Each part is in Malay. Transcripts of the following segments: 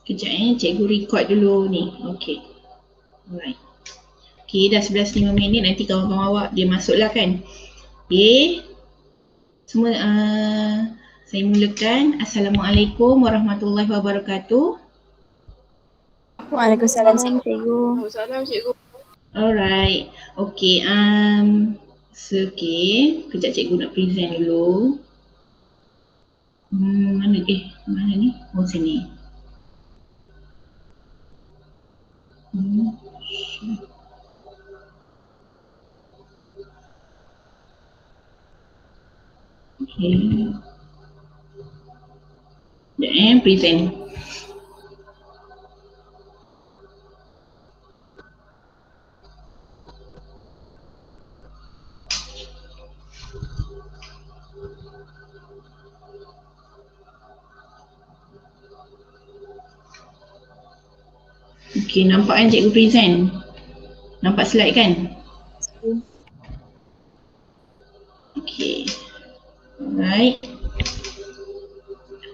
Kejap cikgu record dulu ni. Okay. Alright. Okay, dah 11.05 nanti kawan-kawan awak dia masuklah kan. Okay. Semua saya mulakan. Assalamualaikum warahmatullahi wabarakatuh. Waalaikumsalam cikgu. Waalaikumsalam cikgu. Alright. Okay. Okay. Kejap cikgu nak present dulu. Mana ni? Oh, sini. Okay. Present. Okay, nampak kan cikgu present? Nampak slide kan? Okay. Alright.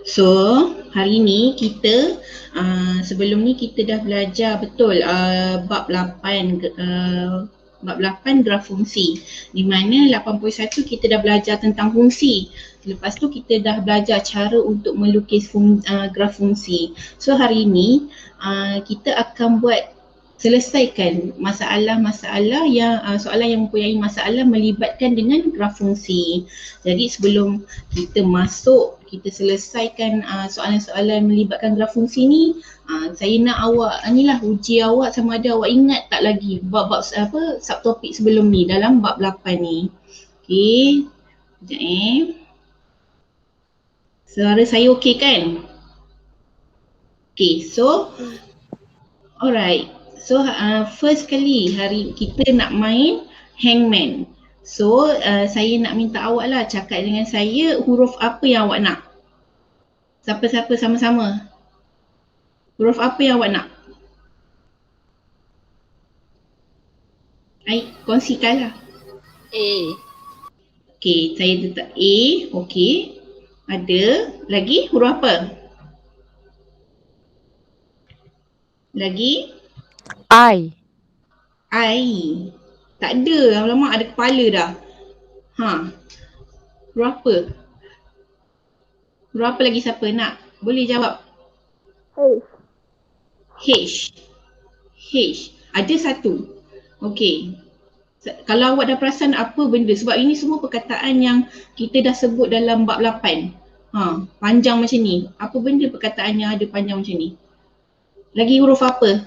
So, hari ni kita sebelum ni kita dah belajar betul bab 8 graf fungsi, di mana 81 kita dah belajar tentang fungsi. Lepas tu kita dah belajar cara untuk melukis graf fungsi. So hari ni kita akan selesaikan masalah-masalah yang soalan yang mempunyai masalah melibatkan dengan graf fungsi. Jadi sebelum kita selesaikan soalan-soalan melibatkan graf fungsi ni, saya nak awak uji awak sama ada awak ingat tak lagi bab-bab subtopik sebelum ni dalam bab 8 ni. Okey. Sekejap Suara saya okey kan? Okay, so alright. So first kali hari kita nak main hangman. So saya nak minta awak lah cakap dengan saya huruf apa yang awak nak. Siapa-siapa sama-sama. Huruf apa yang awak nak? Kongsikan lah. A. Okay, saya letak A. Okay. Ada. Lagi huruf apa? Lagi? I. Tak ada. Lama-lama ada kepala dah. Huruf apa? Huruf apa lagi siapa nak? Boleh jawab. H. Ada satu. Okey. Kalau awak dah perasan apa benda, sebab ini semua perkataan yang kita dah sebut dalam bab 8. Panjang macam ni. Apa benda perkataan yang ada panjang macam ni? Lagi huruf apa?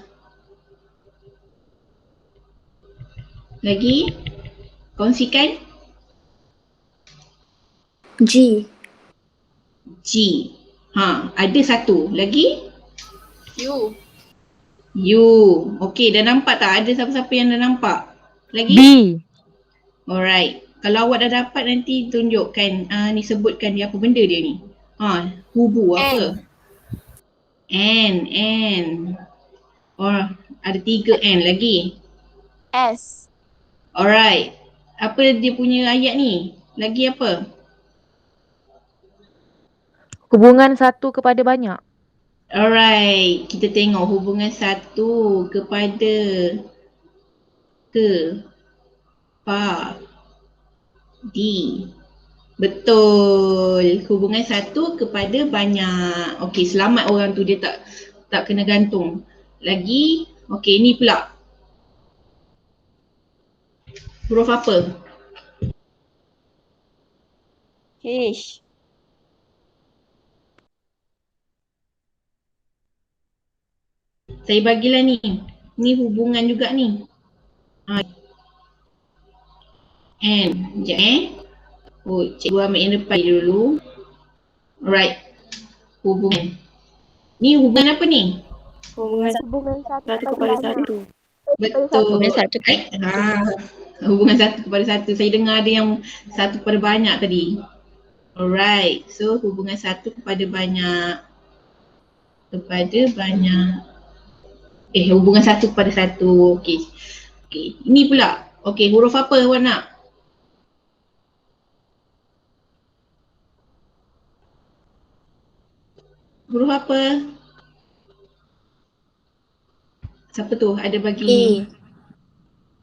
Lagi? Kongsikan. G. Ada satu. Lagi? U. Okey, dah nampak tak? Ada siapa-siapa yang dah nampak? Lagi? B. Alright. Kalau awak dah dapat nanti tunjukkan, ni sebutkan dia apa benda dia ni. Hubu apa? N. Ada 3 N lagi. S. Alright. Apa dia punya ayat ni? Lagi apa? Hubungan satu kepada banyak. Alright. Kita tengok hubungan satu kepada betul. Hubungan satu kepada banyak. Okey, selamat orang tu, dia tak kena gantung. Lagi, okey, ni pula. Huruf apa? H. Saya bagilah ni. Ni hubungan juga ni. N. Sekejap cikgu ambil yang depan dulu. Alright. Hubungan. Ni hubungan apa ni? Hubungan satu kepada satu. Betul. Hubungan satu. Hubungan satu kepada satu. Saya dengar ada yang satu kepada banyak tadi. Alright. So hubungan satu kepada banyak. Hubungan satu kepada satu. Okey. Ini pula. Okey, huruf apa awak nak? Huruf apa? Siapa tu ada bagi?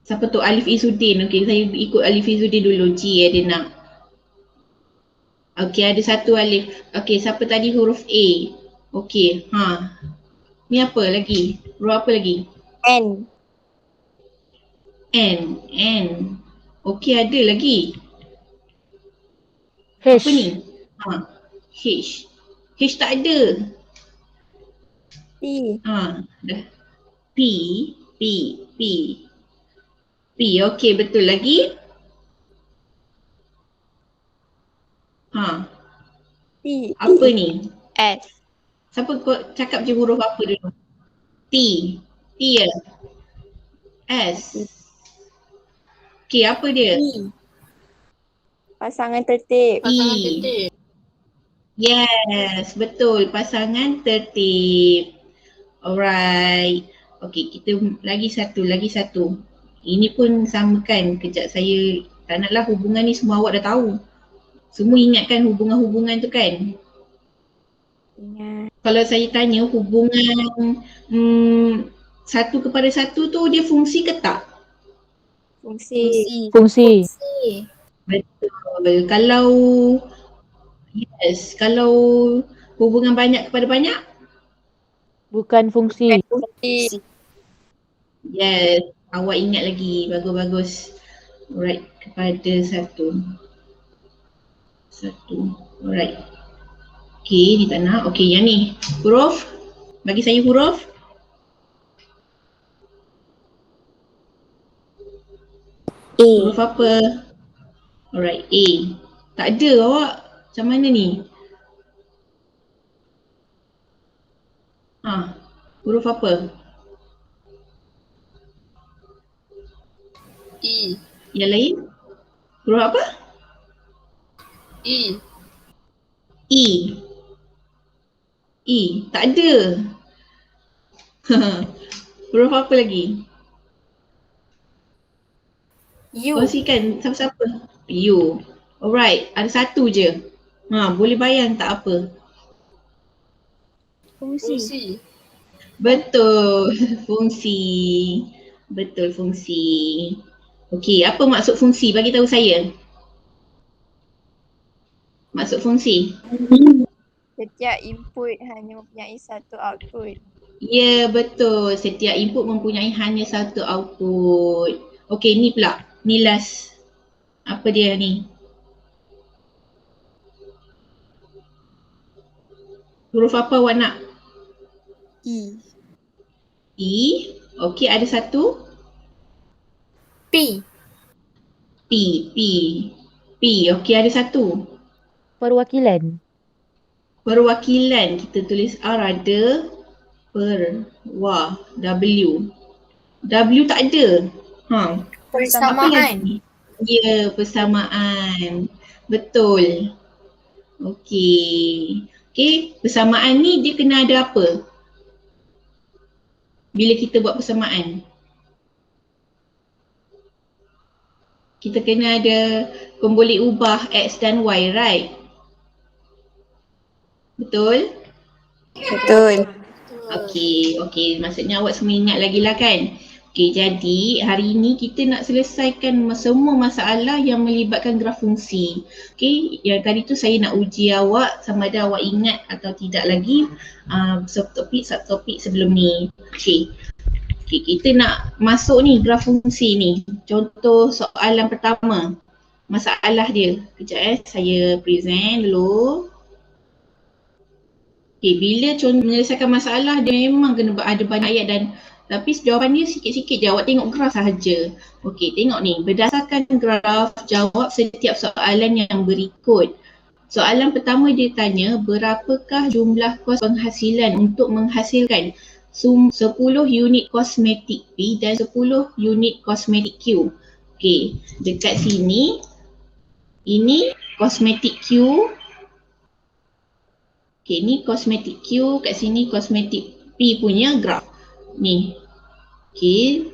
Siapa tu? Alif Izzuddin. Okey, saya ikut Alif Izzuddin dulu. G dia nak. Okey, ada satu Alif. Okey, siapa tadi huruf A? Okey, ni apa lagi? Huruf apa lagi? N. N. Okey, ada lagi. H. Apa ni? H. H tak ada. P. Dah. P. Okey, betul lagi. T. Apa ni? S. Siapa cakap je huruf apa dulu? T. T ya? S. Okey, apa dia? E. Pasangan tertib. E. Yes, betul. Pasangan tertib. Alright. Okey, kita lagi satu. Ini pun samakan. Kejap saya tak naklah hubungan ni semua awak dah tahu. Semua ingatkan hubungan-hubungan tu kan? Ingat. Kalau saya tanya hubungan satu kepada satu tu dia fungsi ke tak? Fungsi. Betul. Kalau hubungan banyak kepada banyak? Bukan fungsi. Yes, awak ingat lagi. Bagus. Alright, kepada satu. Alright. Okay, ni tak nak. Okay, yang ni. Huruf. Bagi saya huruf. A. Huruf apa? Alright, A. Tak ada awak. Macam mana ni? Huruf apa? E. Yang lain? Huruf apa? E. E. Tak ada. Huruf apa lagi? U. Kongsikan siapa-siapa? U. Alright, ada satu je. Boleh bayang tak apa? Fungsi. Betul. Fungsi. Betul, fungsi. Okey, apa maksud fungsi? Bagi tahu saya. Maksud fungsi. Setiap input hanya mempunyai satu output. Ya, betul. Setiap input mempunyai hanya satu output. Okey, ni pula. Ni last. Apa dia ni? Huruf apa awak nak? E. E. Okey, ada satu. P. Okey, ada satu. Perwakilan. Kita tulis R ada. W. W tak ada. Persamaan. Ya, persamaan. Betul. Okey, persamaan ni dia kena ada apa? Bila kita buat persamaan. Kita kena ada pemboleh ubah X dan Y, right? Betul? Okey. Maksudnya awak semua ingat lagi lah kan? Okey, jadi hari ini kita nak selesaikan semua masalah yang melibatkan graf fungsi. Okey, yang tadi tu saya nak uji awak sama ada awak ingat atau tidak lagi subtopik sebelum ni. Okey, kita nak masuk ni graf fungsi ni. Contoh soalan pertama. Masalah dia. Kejap saya present dulu. Okay, bila menyelesaikan masalah dia memang kena ada banyak ayat tapi jawapan dia sikit-sikit je, awak tengok graf sahaja. Okey, tengok ni, berdasarkan graf jawab setiap soalan yang berikut. Soalan pertama dia tanya, berapakah jumlah kos penghasilan untuk menghasilkan 10 unit kosmetik P dan 10 unit kosmetik Q. Okey, dekat sini ini kosmetik Q. Okay, ni kosmetik Q, kat sini kosmetik P punya graf. Ni. Okay,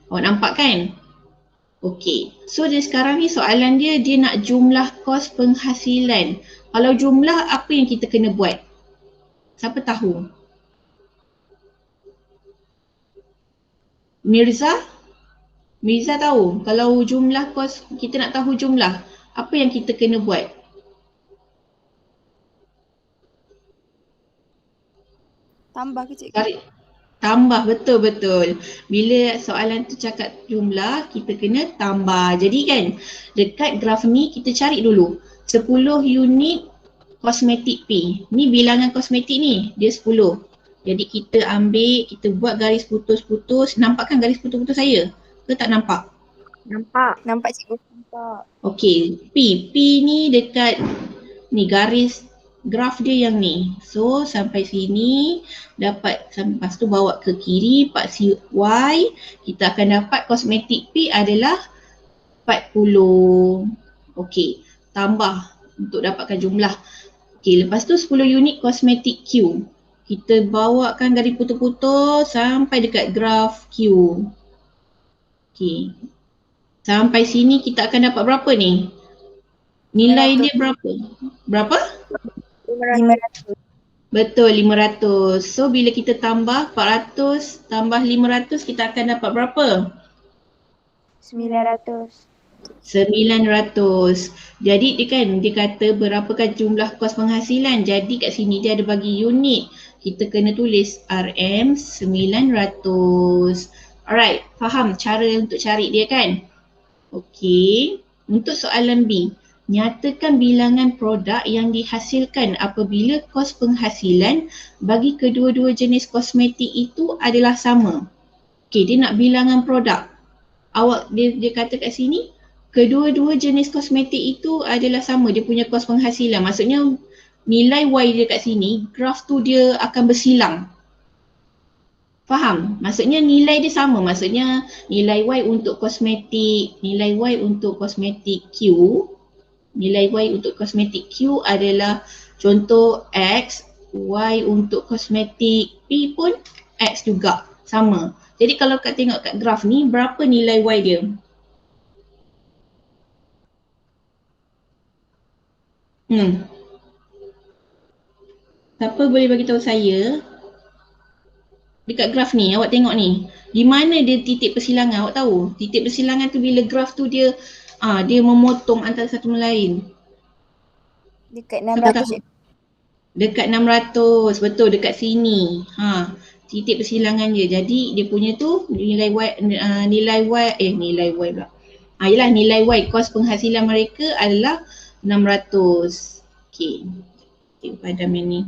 awak nampak kan? Okay, so dia sekarang ni soalan dia nak jumlah kos penghasilan. Kalau jumlah apa yang kita kena buat? Siapa tahu? Mirza tahu kalau jumlah kos, kita nak tahu jumlah, apa yang kita kena buat? Tambah ke cikgu? Tarik. Tambah, betul-betul. Bila soalan tu cakap jumlah, kita kena tambah. Jadi kan, dekat graf ni kita cari dulu. 10 unit kosmetik P. Ni bilangan kosmetik ni, dia 10. Jadi kita ambil, kita buat garis putus-putus. Nampak kan garis putus-putus saya? Ke tak nampak? Nampak. Nampak cikgu? Nampak. Okey, P ni dekat ni garis graf dia yang ni. So sampai sini dapat, lepas tu bawa ke kiri part Y, kita akan dapat kosmetik P adalah 40. Okey, tambah untuk dapatkan jumlah. Okey, lepas tu 10 unit kosmetik Q. Kita bawakan garis putus-putus sampai dekat graf Q. Okey. Sampai sini kita akan dapat berapa ni? Nilai dia berapa? Berapa? 500. Betul, 500. So bila kita tambah 400 tambah 500, kita akan dapat berapa? 900. 900. Jadi dia kata berapakah jumlah kos penghasilan. Jadi kat sini dia ada bagi unit. Kita kena tulis RM 900. Alright, faham cara untuk cari dia kan? Okey, untuk soalan B, nyatakan bilangan produk yang dihasilkan apabila kos penghasilan bagi kedua-dua jenis kosmetik itu adalah sama. Okey, dia nak bilangan produk. Dia kata kat sini, kedua-dua jenis kosmetik itu adalah sama, dia punya kos penghasilan. Maksudnya nilai Y dia kat sini, graf tu dia akan bersilang. Faham? Maksudnya nilai dia sama. Maksudnya nilai Y untuk kosmetik, nilai Y untuk kosmetik Q, nilai Y untuk kosmetik Q adalah contoh X, Y untuk kosmetik P pun X juga, sama. Jadi kalau kat tengok kat graf ni, berapa nilai Y dia? Siapa boleh bagi tahu saya? Dekat graf ni, awak tengok ni. Di mana dia titik persilangan, awak tahu? Titik persilangan tu bila graf tu dia memotong antara satu sama lain. Dekat Siapa 600 tahu? cikgu. Dekat 600, betul, dekat sini. Titik persilangan dia. Jadi dia punya tu nilai Y pula. Yalah, nilai Y kos penghasilan mereka adalah 600. Okey. Tengok padam yang ni.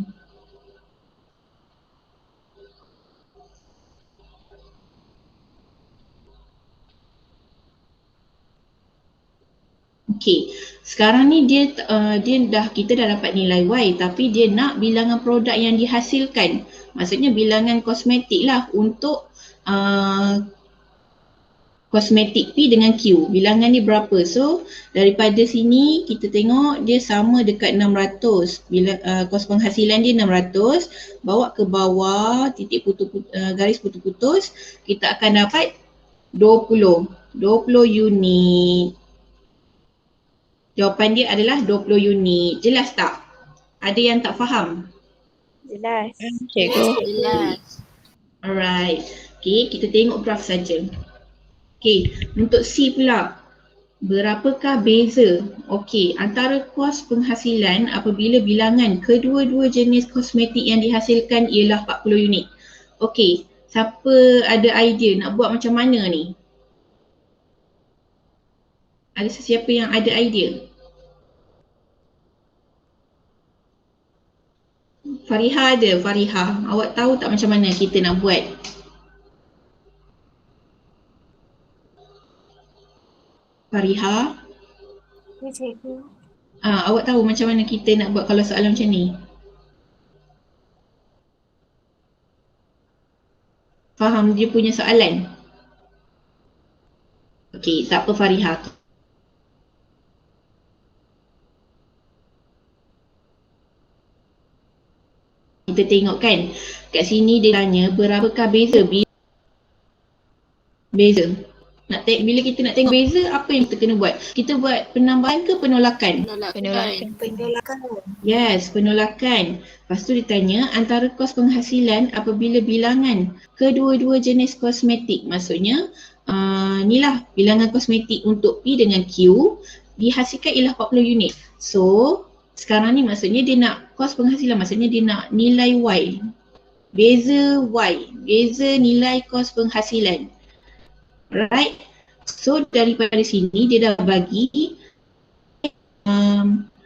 Okey, sekarang ni kita dah dapat nilai Y, tapi dia nak bilangan produk yang dihasilkan. Maksudnya bilangan kosmetik lah untuk kosmetik P dengan Q. Bilangan ni berapa? So daripada sini kita tengok dia sama dekat 600. Kos penghasilan dia 600, bawa ke bawah titik garis putus-putus, kita akan dapat 20 unit. Jawapan dia adalah 20 unit. Jelas tak? Ada yang tak faham? Jelas. Cikgu. Jelas. Alright. Okay, kita tengok graf saja. Okay, untuk C pula. Berapakah beza? Okay, antara kos penghasilan apabila bilangan kedua-dua jenis kosmetik yang dihasilkan ialah 40 unit. Okay, siapa ada idea nak buat macam mana ni? Ada sesiapa yang ada idea? Fariha ada, Fariha. Awak tahu tak macam mana kita nak buat? Fariha? Ya cikgu. Awak tahu macam mana kita nak buat kalau soalan macam ni? Faham dia punya soalan? Okey, tak apa Fariha. Kita tengok kan, kat sini dia tanya berapakah beza. Bila kita nak tengok beza, apa yang kita kena buat? Kita buat penambahan ke penolakan? Penolakan. Yes, penolakan. Lepas tu ditanya antara kos penghasilan apabila bilangan kedua-dua jenis kosmetik. Maksudnya ni lah bilangan kosmetik untuk P dengan Q dihasilkan ialah 40 unit. So sekarang ni maksudnya dia nak kos penghasilan, maksudnya dia nak nilai Y. Beza Y, beza nilai kos penghasilan. Right? So daripada sini dia dah bagi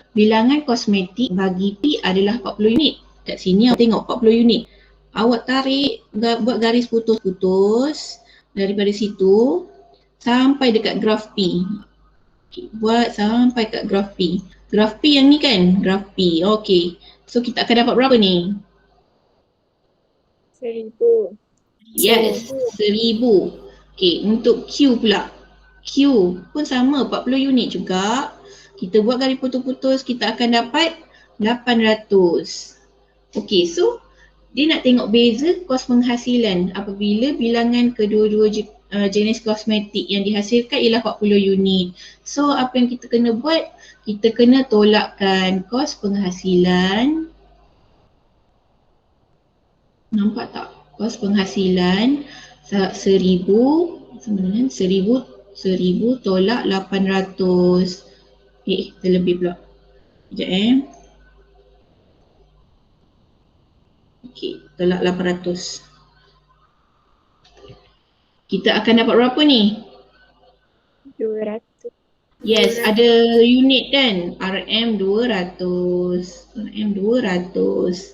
bilangan kosmetik bagi P adalah 40 unit. Kat sini awak tengok 40 unit. Awak tarik, buat garis putus-putus daripada situ sampai dekat graf P. Okay, buat sampai kat graf P. Graf P yang ni kan? Graf P. Okay. So kita akan dapat berapa ni? 1000. Yes, 1000. Okay, untuk Q pula. Q pun sama, 40 unit juga. Kita buat garis putus-putus, kita akan dapat 800. Okay, so dia nak tengok beza kos penghasilan apabila bilangan kedua-dua jenis kosmetik yang dihasilkan ialah 40 unit. So apa yang kita kena buat? Kita kena tolakkan kos penghasilan. Nampak tak? Kos penghasilan 1000 tolak 800. Terlebih pula. Sekejap Okey, tolak 800. Kita akan dapat berapa ni? 200. Yes, ada unit kan? RM 200. RM 200.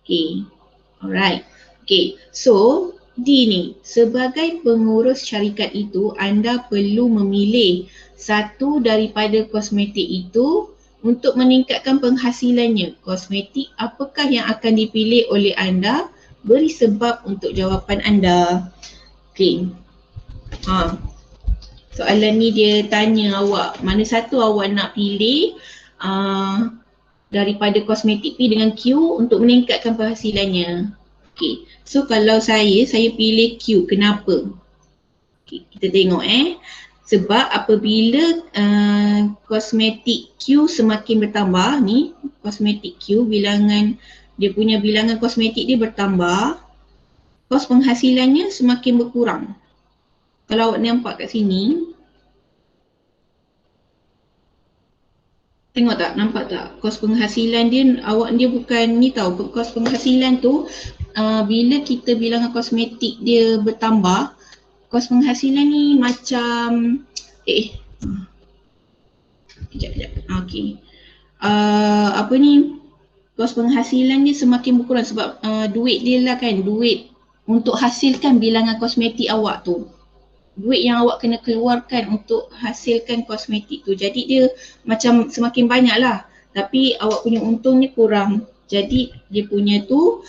Okey. Alright. Okay, so D ni, sebagai pengurus syarikat itu anda perlu memilih satu daripada kosmetik itu untuk meningkatkan penghasilannya. Kosmetik apakah yang akan dipilih oleh anda? Beri sebab untuk jawapan anda. Okay. Soalan ni dia tanya awak, mana satu awak nak pilih daripada kosmetik P dengan Q untuk meningkatkan penghasilannya. Okay, so kalau saya pilih Q. Kenapa? Okay, kita tengok sebab apabila kosmetik Q semakin bertambah ni, kosmetik Q dia punya bilangan kosmetik dia bertambah, kos penghasilannya semakin berkurang. Kalau awak nampak kat sini, tengok tak? Nampak tak? Kos penghasilan dia bukan ni tau. Kos penghasilan tu bila kita bilangan kosmetik dia bertambah, kos penghasilan ni macam kejap. Okey. Apa ni? Kos penghasilan dia semakin berkurang sebab duit dia lah kan, duit untuk hasilkan bilangan kosmetik awak tu. Duit yang awak kena keluarkan untuk hasilkan kosmetik tu. Jadi dia macam semakin banyak lah. Tapi awak punya untungnya kurang. Jadi dia punya tu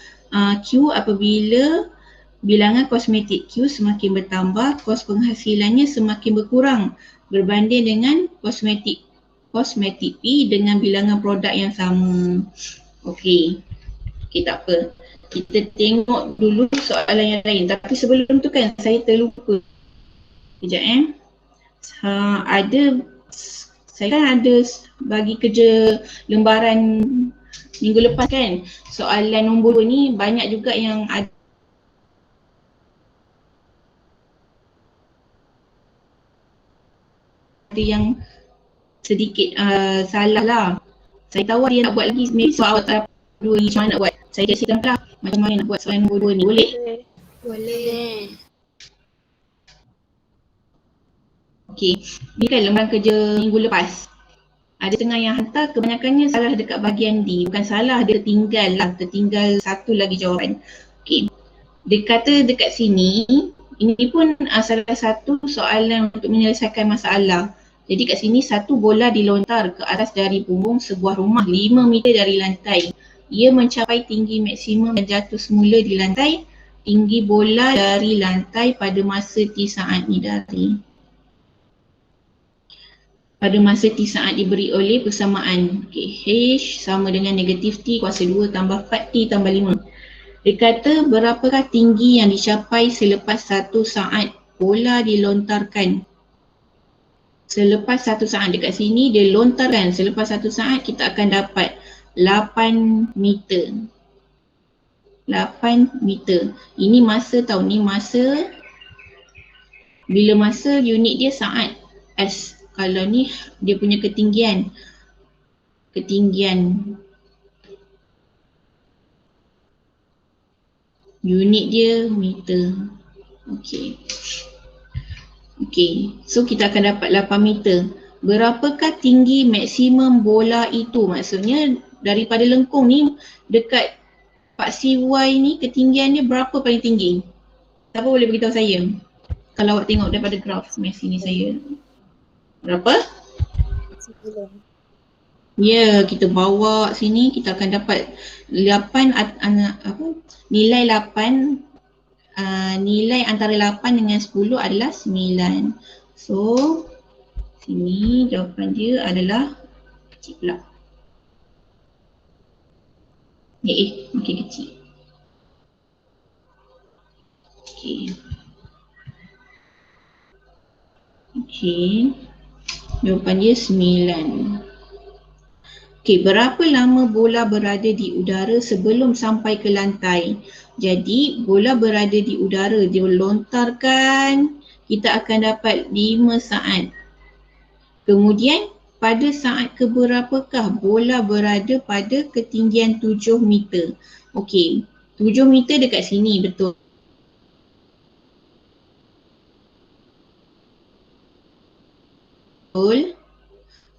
Q apabila bilangan kosmetik Q semakin bertambah, kos penghasilannya semakin berkurang berbanding dengan kosmetik P dengan bilangan produk yang sama. Okey. Okey, tak apa. Kita tengok dulu soalan yang lain. Tapi sebelum tu kan saya terlupa. Sekejap saya kan ada bagi kerja lembaran minggu lepas kan. Soalan nombor 2 ni banyak juga yang ada yang sedikit salah lah. Saya tahu dia nak buat lagi, maybe soal awak tak dua ni macam mana nak buat. Saya kasihkan pula macam mana nak buat soalan nombor 2 ni. Boleh? Boleh. Okey, ni kan lembaran kerja minggu lepas. Ada setengah yang hantar, kebanyakannya salah dekat bahagian D. Bukan salah, dia tertinggal satu lagi jawapan. Okey, dia kata dekat sini, ini pun salah satu soalan untuk menyelesaikan masalah. Jadi kat sini satu bola dilontar ke atas dari bumbung sebuah rumah 5 meter dari lantai. Ia mencapai tinggi maksimum dan jatuh semula di lantai. Tinggi bola dari lantai pada masa T saat ni pada masa T saat diberi oleh persamaan. H sama dengan negatif T kuasa 2 tambah 4T tambah 5. Dia kata berapakah tinggi yang dicapai selepas 1 saat bola dilontarkan. Selepas 1 saat dekat sini dia lontarkan, selepas 1 saat kita akan dapat 8 meter. 8 meter. Ini masa tau, ni masa. Bila masa unit dia saat. S. Kalau ni dia punya ketinggian. Ketinggian. Unit dia meter. Okey. Okey. So kita akan dapat 8 meter. Berapakah tinggi maksimum bola itu? Maksudnya daripada lengkung ni dekat Paksi Y ni ketinggian dia berapa paling tinggi? Siapa boleh beritahu saya? Kalau awak tengok daripada graf mes ini saya. Berapa? 9. Ya, kita bawa sini kita akan dapat 8 nilai 8 nilai antara 8 dengan 10 adalah 9. So sini jawapan dia adalah kecil pula. Makin kecil. Okey. Jawapan dia 9. Okey, berapa lama bola berada di udara sebelum sampai ke lantai? Jadi, bola berada di udara, dia lontarkan, kita akan dapat 5 saat. Kemudian, pada saat keberapakah bola berada pada ketinggian 7 meter? Okey, 7 meter dekat sini, betul.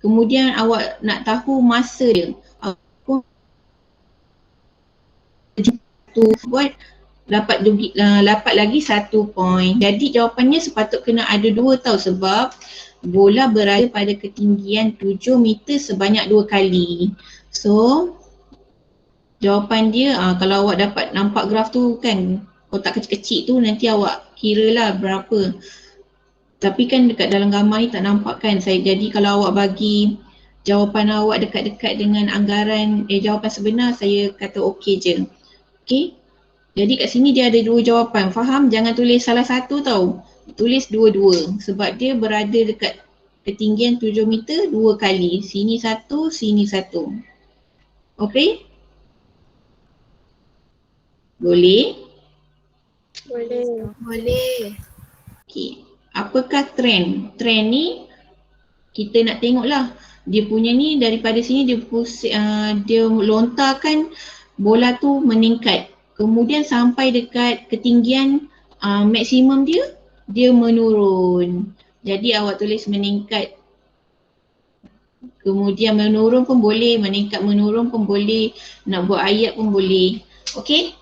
Kemudian awak nak tahu masa dia. Aku buat dapat lagi 1 point. Jadi jawapannya sepatut kena ada 2 tau, sebab bola berada pada ketinggian 7 meter sebanyak 2 kali. So jawapan dia kalau awak dapat nampak graf tu kan, kotak kecil-kecil tu nanti awak kira lah berapa. Tapi kan dekat dalam gambar ni tak nampak kan saya. Jadi kalau awak bagi jawapan awak dekat-dekat dengan anggaran jawapan sebenar, saya kata okey je. Okey. Jadi kat sini dia ada 2 jawapan. Faham? Jangan tulis salah satu tau. Tulis dua-dua sebab dia berada dekat ketinggian 7 meter 2 kali. Sini 1, sini 1. Okey? Boleh? Boleh. Okey. Apakah trend? Trend ni kita nak tengok lah. Dia punya ni daripada sini dia lontarkan bola tu meningkat. Kemudian sampai dekat ketinggian maksimum dia menurun. Jadi awak tulis meningkat. Kemudian menurun pun boleh, meningkat menurun pun boleh, nak buat ayat pun boleh. Okey?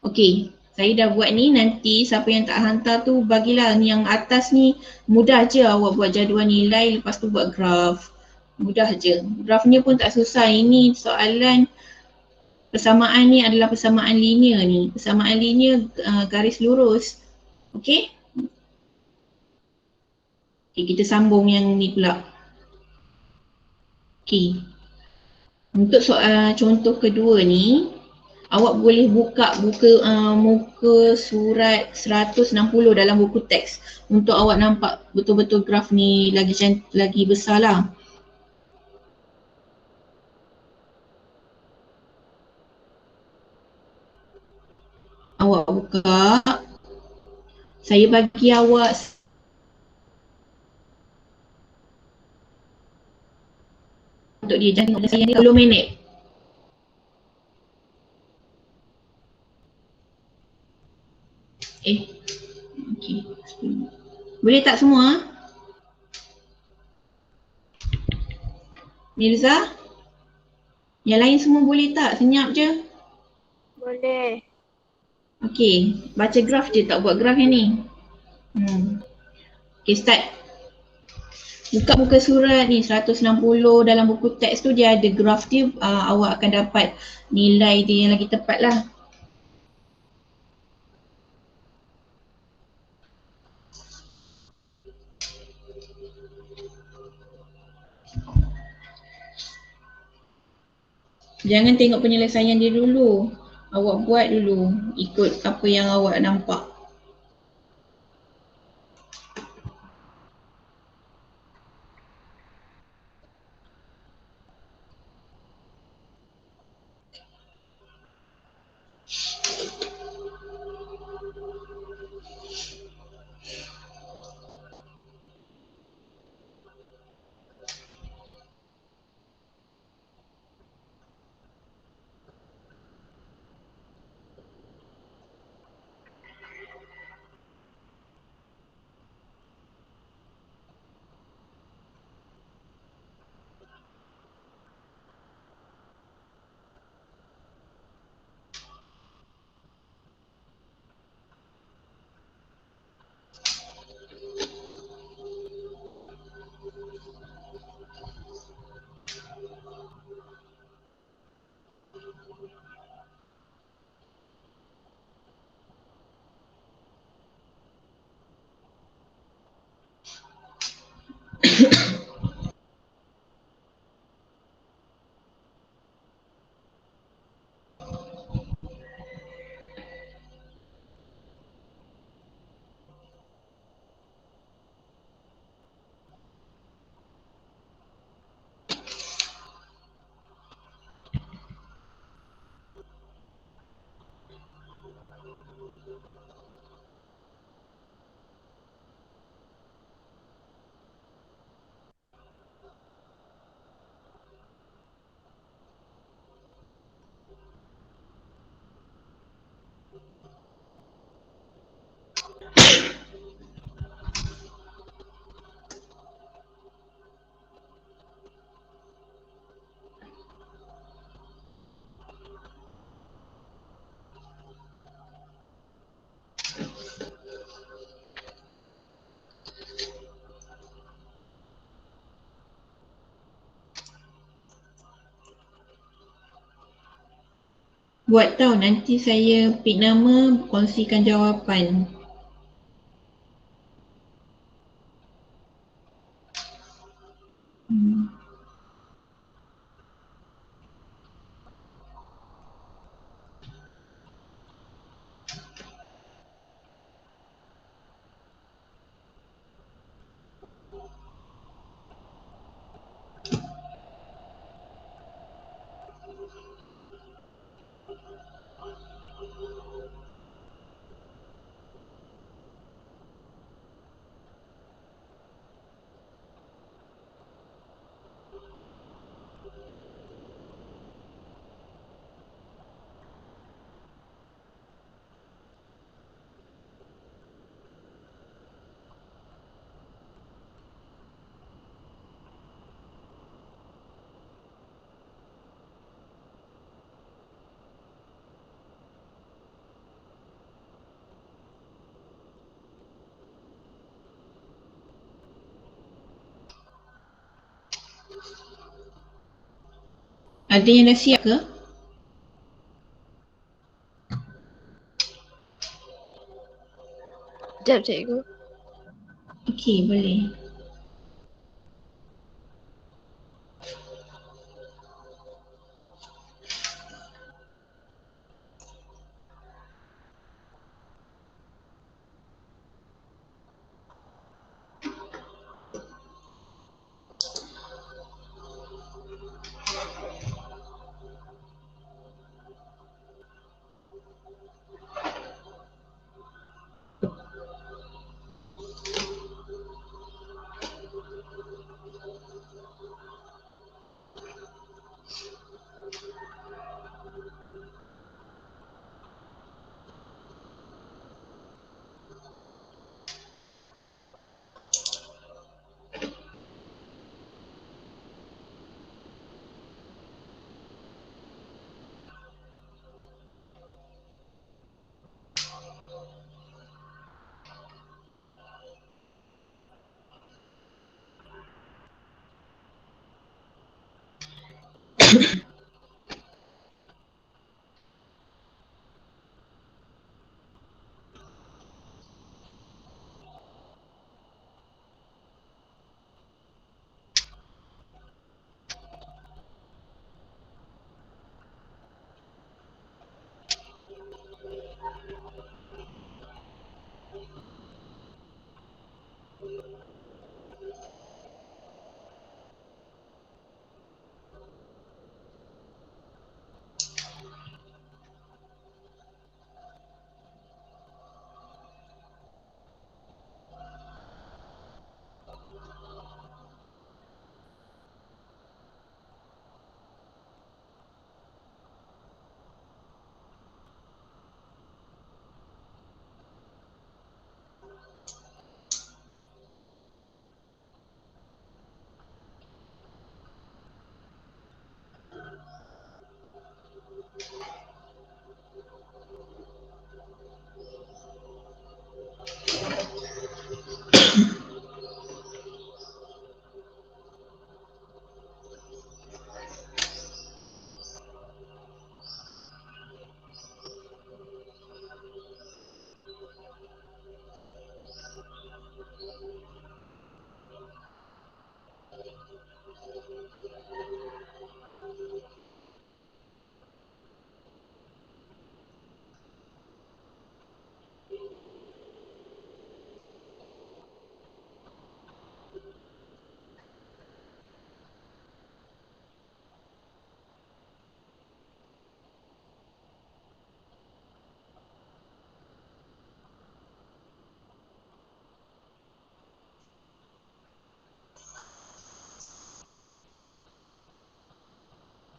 Okey. Saya dah buat ni, nanti siapa yang tak hantar tu bagilah ni yang atas ni, mudah je awak buat jadual nilai lepas tu buat graf. Mudah je. Grafnya pun tak susah. Ini soalan persamaan ni adalah persamaan linear ni. Persamaan linear garis lurus. Okey? Okey, kita sambung yang ni pula. Okey. Untuk soal contoh kedua ni, awak boleh buka muka surat 160 dalam buku teks untuk awak nampak betul-betul graf ni lagi besar lah. Awak buka. Saya bagi awak untuk dia jangan saya ni 10 minit. Okey. Boleh tak semua? Mirza? Yang lain semua boleh tak? Senyap je. Boleh. Okey, baca graf je, tak buat graf yang ni. Okey, start. Buka muka surat ni 160 dalam buku teks tu, dia ada graf dia, awak akan dapat nilai dia yang lagi tepat lah. Jangan tengok penyelesaian dia dulu. Awak buat dulu, ikut apa yang awak nampak. Buat tahu nanti saya pick nama, kongsikan jawapan. Ada yang dah siap ke? Sekejap cikgu. Okey, boleh.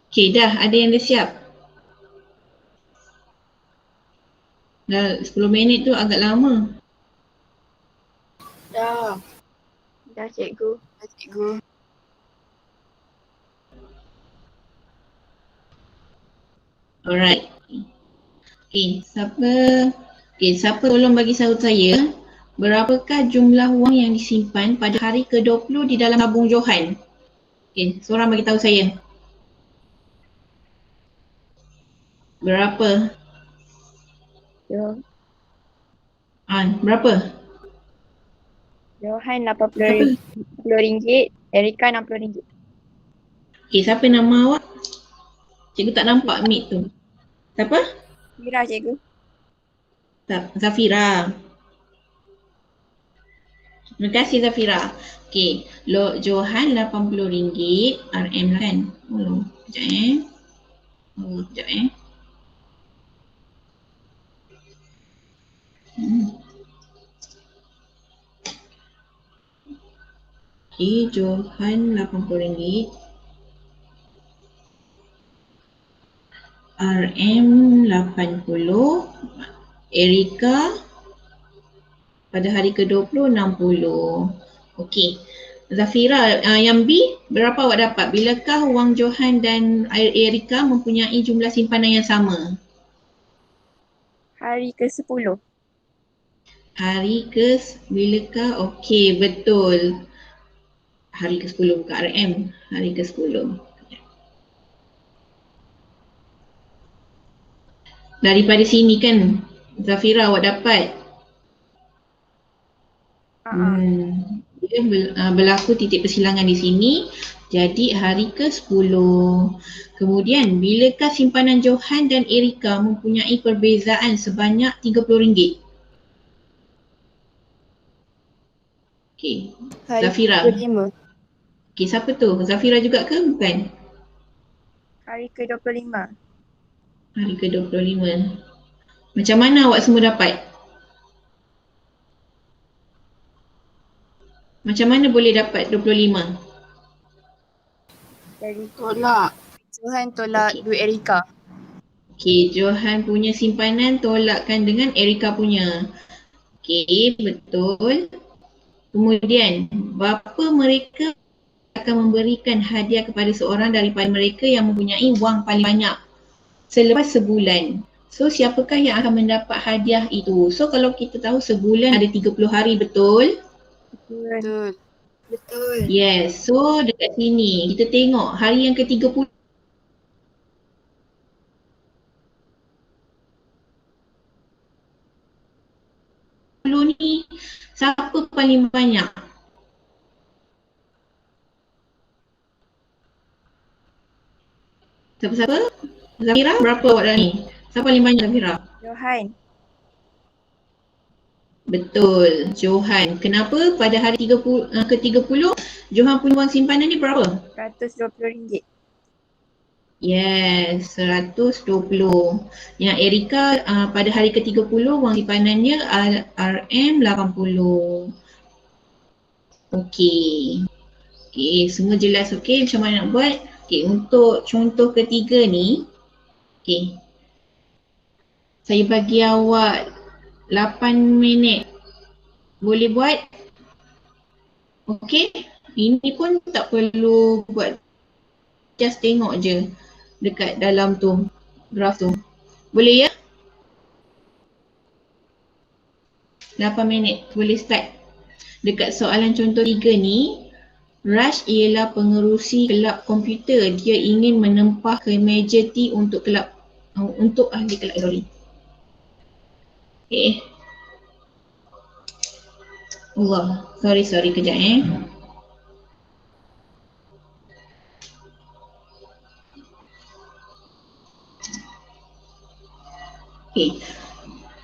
Okay, dah ada yang dah siap? Dah 10 minit tu agak lama. Dah. Dah cikgu. Alright. Siapa tolong bagi tahu saya berapakah jumlah wang yang disimpan pada hari ke-20 di dalam tabung Johan? Seorang bagi tahu saya. Berapa? Berapa? Johan RM80, Erika RM60. Siapa nama awak? Cikgu tak nampak mic tu. Siapa? Mira cikgu. Zafira. Terima kasih Zafira. Lok Johan RM80, RM lah kan? Sekejap. Johan RM80. RM 80, Erika pada hari ke-20 60. Okey. Zafira, yang B berapa awak dapat? Bilakah wang Johan dan Erika mempunyai jumlah simpanan yang sama? Hari ke-10. Bilakah? Okey, betul. Hari ke-10 bukan RM. Hari ke-10. Daripada sini kan Zafira awak dapat. Dia berlaku titik persilangan di sini. Jadi hari ke-10. Kemudian bilakah simpanan Johan dan Erika mempunyai perbezaan sebanyak RM30? Okey. Zafira. Hari ke-25. Okey, siapa tu? Zafira juga ke bukan? Hari ke-25. Hari ke-25. Macam mana awak semua dapat? Macam mana boleh dapat 25? Dari Tolak. Johan tolak duit Erika. Okey, Johan punya simpanan tolakkan dengan Erika punya. Okey, betul. Kemudian, bapa mereka akan memberikan hadiah kepada seorang daripada mereka yang mempunyai wang paling banyak selepas sebulan. So, siapakah yang akan mendapat hadiah itu? So, kalau kita tahu sebulan ada 30 hari, betul? Betul. Yes. So, dekat sini kita tengok hari yang ke-30 ni siapa paling banyak? Siapa? Zafira, berapa awak dah ni? Siapa paling banyak Zafira? Johan. Betul, Johan. Kenapa pada hari ke-30 Johan punya wang simpanan ni berapa? RM120. Yes, 120. Yang Erika pada hari ke-30 wang simpanannya RM80. Okey. Okey, semua jelas okey macam mana nak buat? Okey, untuk contoh ketiga ni, okey. Saya bagi awak 8 minit. Boleh buat? Okey. Ini pun tak perlu buat. Just tengok je dekat dalam tu, graf tu. Boleh ya? 8 minit. Boleh start. Dekat soalan contoh 3 ni, Raj ialah pengerusi kelab komputer. Dia ingin menempah ke meja T untuk ahli kelab. Okay. Allah, sorry kejap Okay.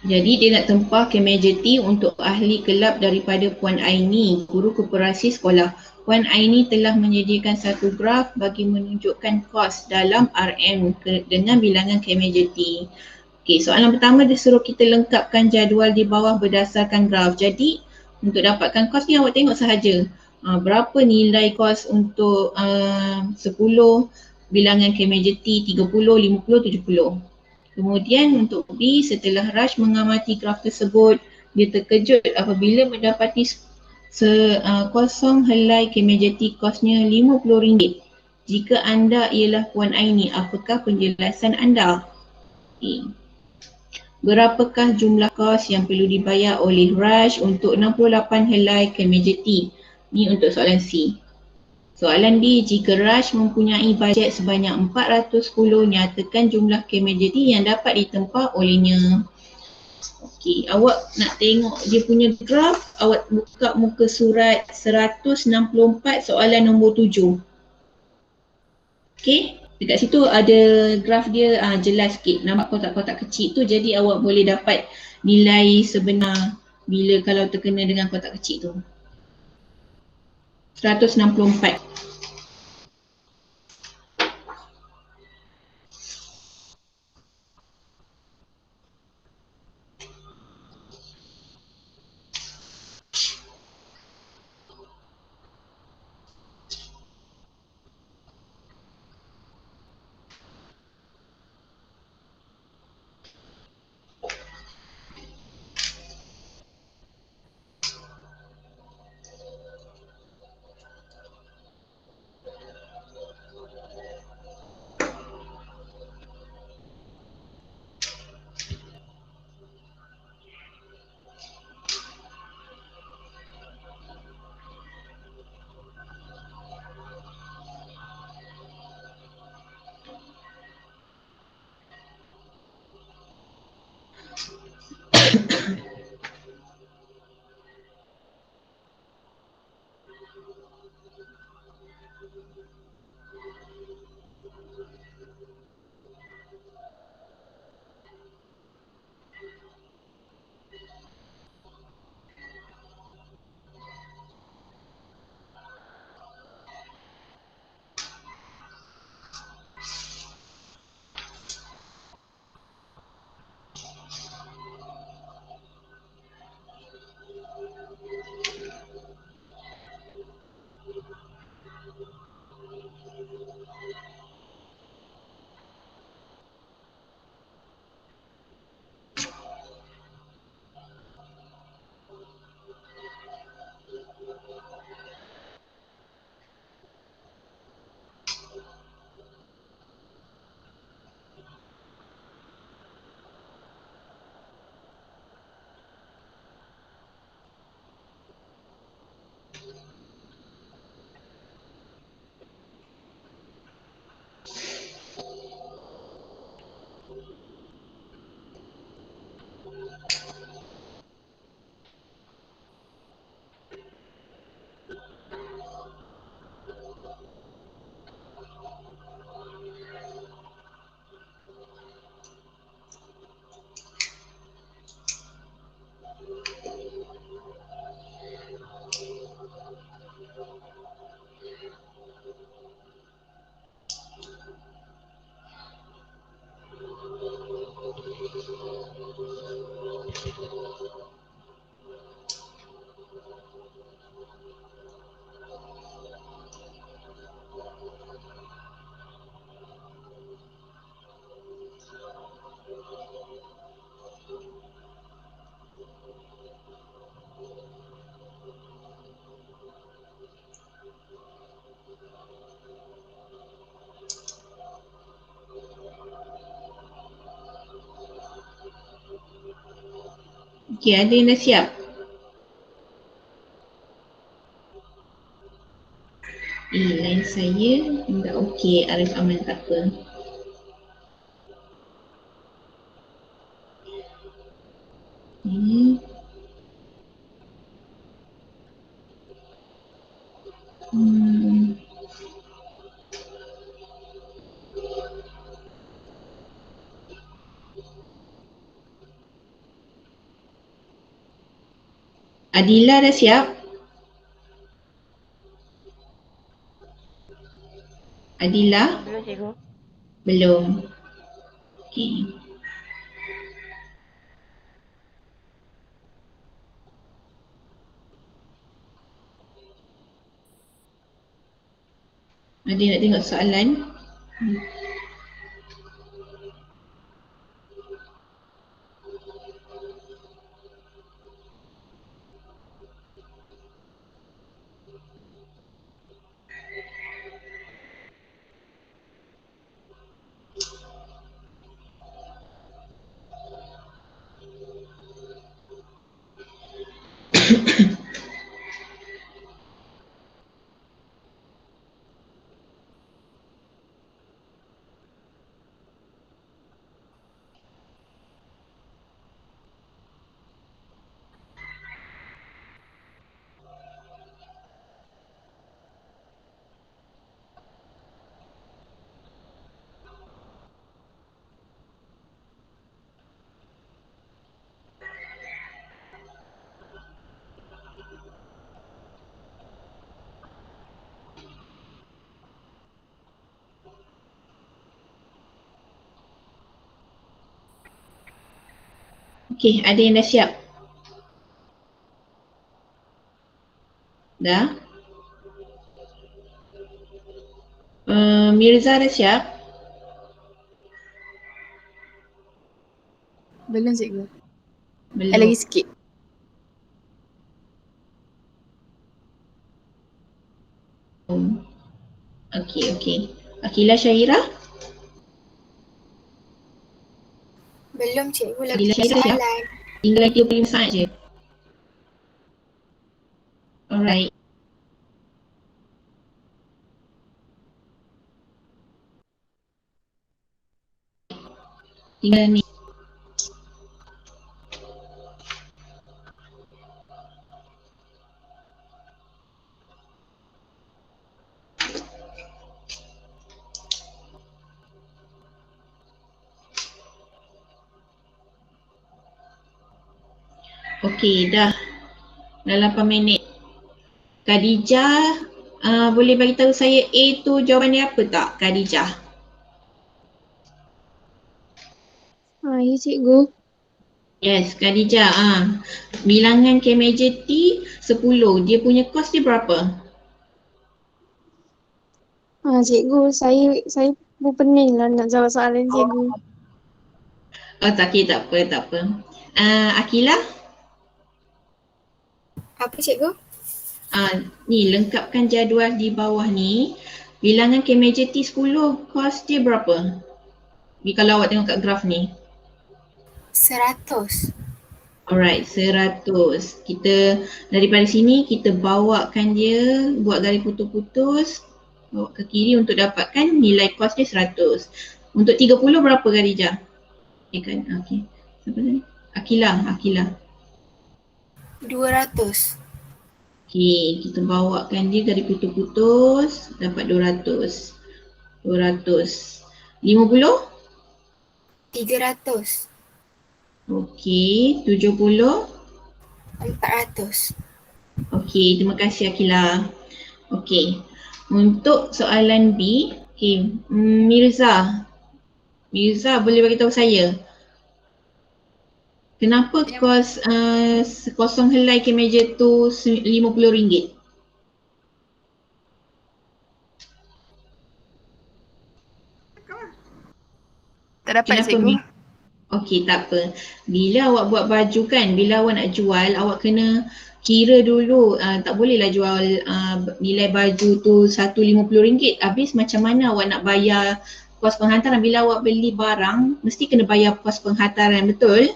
Jadi dia nak tempah ke meja T untuk ahli kelab daripada Puan Aini, guru koperasi sekolah. Puan Aini telah menyediakan satu graf bagi menunjukkan kos dalam RM dengan bilangan ke meja T. Okey, soalan pertama dia suruh kita lengkapkan jadual di bawah berdasarkan graf. Jadi untuk dapatkan kos ni awak tengok sahaja berapa nilai kos untuk 10 bilangan KMJ T 30, 50, 70. Kemudian untuk B, setelah Raj mengamati graf tersebut, dia terkejut apabila mendapati kosong helai KMJ T kosnya RM50. Jika anda ialah Puan Aini, apakah penjelasan anda? A. Berapakah jumlah kos yang perlu dibayar oleh Raj untuk 68 helai KMJ T? Ni untuk soalan C. Soalan D, jika Raj mempunyai bajet sebanyak 410, nyatakan jumlah KMJ T yang dapat ditempah olehnya. Okey, awak nak tengok dia punya graf, awak buka muka surat 164 soalan nombor 7. Okey, dekat situ ada graf dia jelas sikit, nampak kotak-kotak kecil tu, jadi awak boleh dapat nilai sebenar bila kalau terkena dengan kotak kecil tu. 164. Okey, ada yang dah siap? Line saya dah okey, Arif aman, tak apa. Adila dah siap? Adila? Belum cikgu. Belum. Okey. Ada nak tengok soalan? Okey, ada yang dah siap? Dah? Mirza dah siap? Belum cikgu. Belum. Lagi sikit. Okey. Akilah Syahira? Belum cikgu, lagi Akilah Syahira siap? soalan. Tinggal 35 saat je. Alright. Tinggal ni. Okey, dah 8 minit. Khadijah, boleh bagi tahu saya A tu jawapan dia apa tak, Khadijah? Ya cikgu. Yes, Khadijah. Bilangan K meja T 10. Dia punya kos dia berapa? Cikgu, saya pun pening lah nak jawab soalan cikgu. Oh, tak apa. Akilah? Apa cikgu? Ni lengkapkan jadual di bawah ni. Bilangan K meja T 10, kos dia berapa? Kalau awak tengok kat graf ni. 100. Alright, 100. Kita daripada sini kita bawakan dia, buat garis putus-putus, bawa ke kiri untuk dapatkan nilai kos dia 100. Untuk 30 berapa Khadijah? Okey. Siapa tadi? Akilah. 200. Okey, kita bawakan dia garis putus-putus, dapat 200. 50? 300. Okey, 70? 400. Okey, terima kasih Akilah. Okey, untuk soalan B, Mirza boleh bagi tahu saya kenapa kos kosong helai ke meja tu RM50? Tak dapat cikgu. Okey, tak apa. Bila awak buat baju kan, bila awak nak jual, awak kena kira dulu. Tak bolehlah jual nilai baju tu RM150. Habis macam mana awak nak bayar kos penghantaran? Bila awak beli barang, mesti kena bayar kos penghantaran, betul?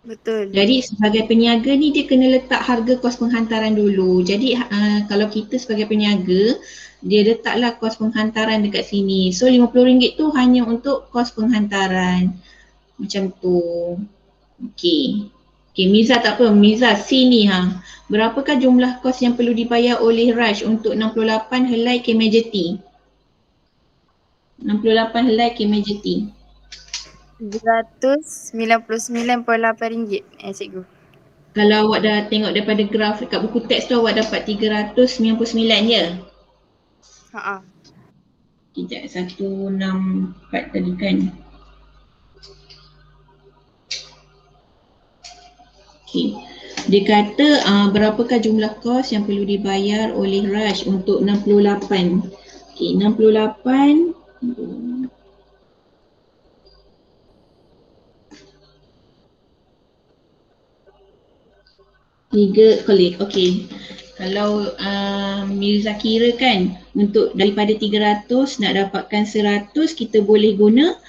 Betul. Jadi sebagai peniaga ni dia kena letak harga kos penghantaran dulu. Jadi kalau kita sebagai peniaga, dia letaklah kos penghantaran dekat sini. So RM50 tu hanya untuk kos penghantaran. Macam tu. Okey, Miza tak apa. Miza sini berapakah jumlah kos yang perlu dibayar oleh Raj untuk 68 helai K meja T? 68 helai K meja T. RM299.8 cikgu. Kalau awak dah tengok daripada graf dekat buku teks tu, awak dapat 399 je. Sekejap, 164 tadi kan. Okey. Dia kata berapakah jumlah kos yang perlu dibayar oleh Raj untuk 68 Okey, 68. Tiga klik. Okey. Kalau Mirza kira kan untuk daripada 300 nak dapatkan 100, kita boleh guna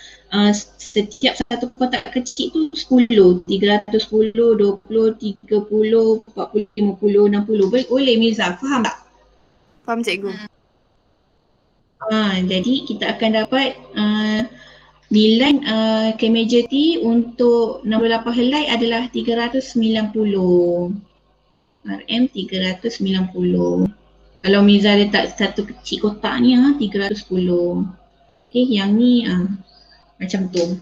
setiap satu kotak kecil tu 10. 310, 20, 30, 40, 50, 60. Boleh Mirza, faham tak? Faham cikgu. Jadi kita akan dapat nilai KMJ untuk 68 helai adalah 390. RM 390. Kalau Mirza letak satu kecil kotak ni 310. Okey, yang ni macam tu.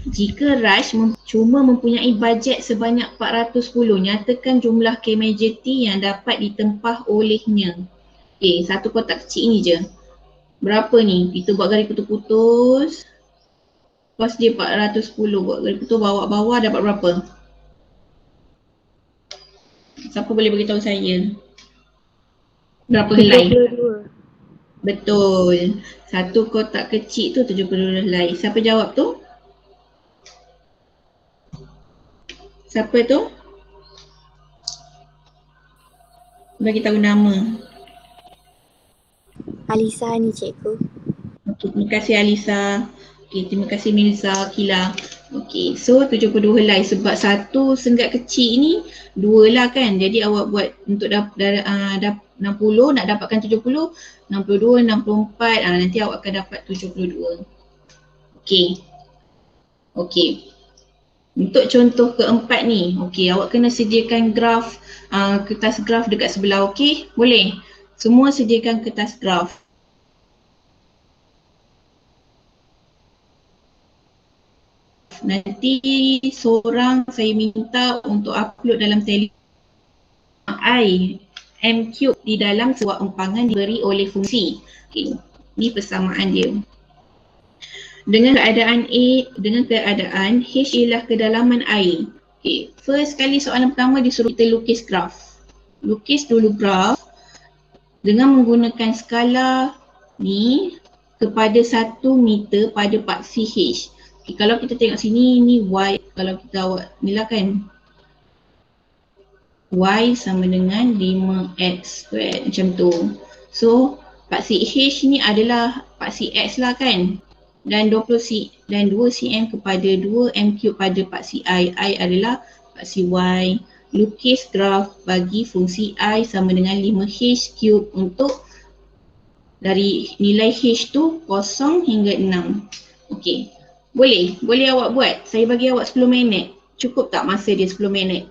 Jika Raj cuma mempunyai bajet sebanyak 410, nyatakan jumlah KMJT yang dapat ditempah olehnya. Okey, satu kotak kecil ni je. Berapa ni? Kita buat garis putus-putus. Kos dia 410, buat garis putus bawah-bawah dapat berapa? Siapa boleh beritahu saya? Berapa helai? 72. Betul. Satu kotak kecil tu 72 helai. Siapa jawab tu? Siapa tu? Bagi tahu nama. Alisa ni cikgu. Okey, terima kasih Alisa. Okey, terima kasih Mirza, Kila. Okey, so 72 helai sebab satu sengat kecil ni dua lah kan. Jadi awak buat untuk 60 nak dapatkan 70, 62, 64, nanti awak akan dapat 72. Okey. Okey. Untuk contoh keempat ni, okey, awak kena sediakan graf, kertas graf dekat sebelah, okey? Boleh? Semua sediakan kertas graf. Nanti seorang saya minta untuk upload dalam Telegram I M cube di dalam sebuah empangan diberi oleh fungsi. Okay. Ini persamaan dia. Dengan keadaan H ialah kedalaman I. Okay. First kali soalan pertama disuruh kita lukis graf. Lukis dulu graf dengan menggunakan skala ni kepada 1 meter pada paksi H. Okay, kalau kita tengok sini, ni Y, kalau kita awak ni lah kan, Y sama dengan 5X squared macam tu. So, paksi H ni adalah paksi X lah kan, dan 2 cm kepada 2 m cube pada paksi I adalah paksi Y. Lukis graf bagi fungsi I sama dengan 5H cube untuk dari nilai H tu 0 hingga 6. Okey. Boleh awak buat. Saya bagi awak 10 minit. Cukup tak masa dia 10 minit?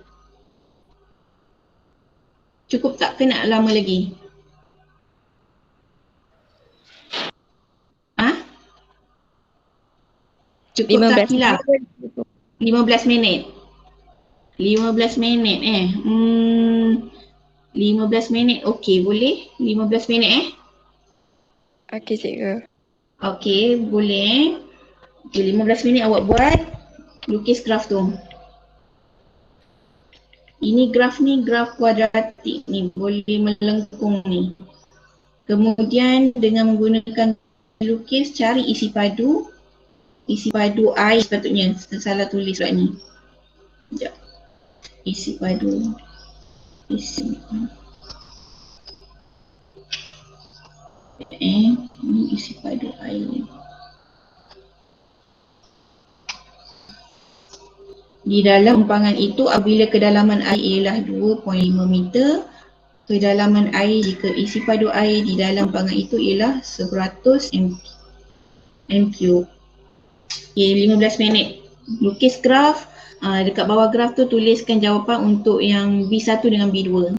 Cukup tak? Ke nak lama lagi? Cukup tak Kila? 15 minit. 15 minit 15 minit. Okey, boleh? 15 minit Okey cikgu. Okey, boleh. Okey, 15 minit awak buat lukis graf tu. Ini graf ni graf kuadratik ni, boleh melengkung ni. Kemudian dengan menggunakan lukis cari isi padu I sepatutnya. Salah tulis surat ni. Sekejap. Isi padu. Ini isi padu I. Di dalam empangan itu apabila kedalaman air ialah 2.5 meter, kedalaman air jika isi padu air di dalam empangan itu ialah 100 m3. Okay, 15 minit. Lukis graf, dekat bawah graf tu tuliskan jawapan untuk yang B1 dengan B2.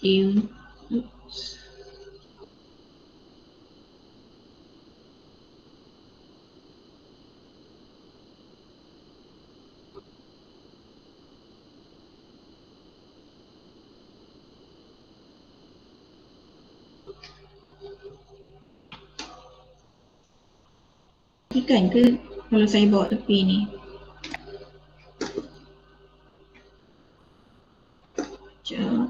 Okay. Kan ke kalau saya bawa tepi ni? Sekejap.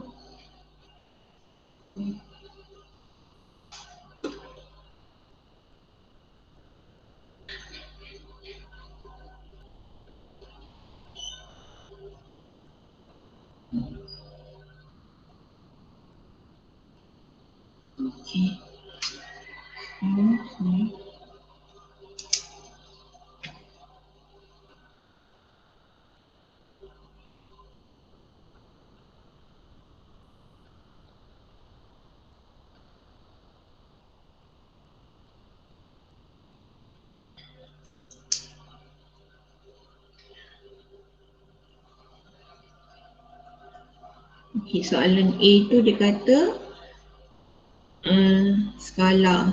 Okay. Okay, soalan A tu dia kata skala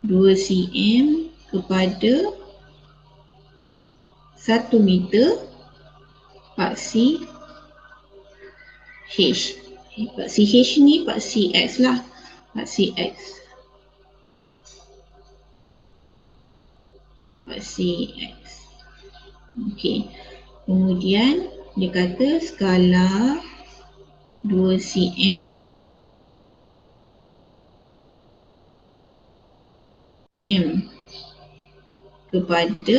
2 cm kepada 1 meter paksi H. Paksi H ni paksi X lah. Paksi X. Okey. Kemudian dia kata skala 2 cm kepada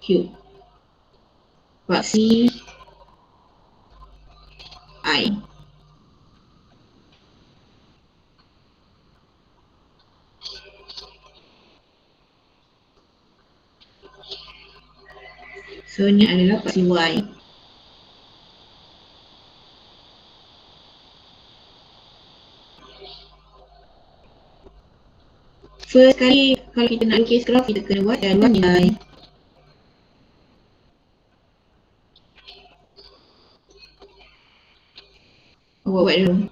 Q. Paksi I. So ni adalah paksi Y. First kali kalau kita nak lukis graf kita kena buat jadual nilai. Buat dulu.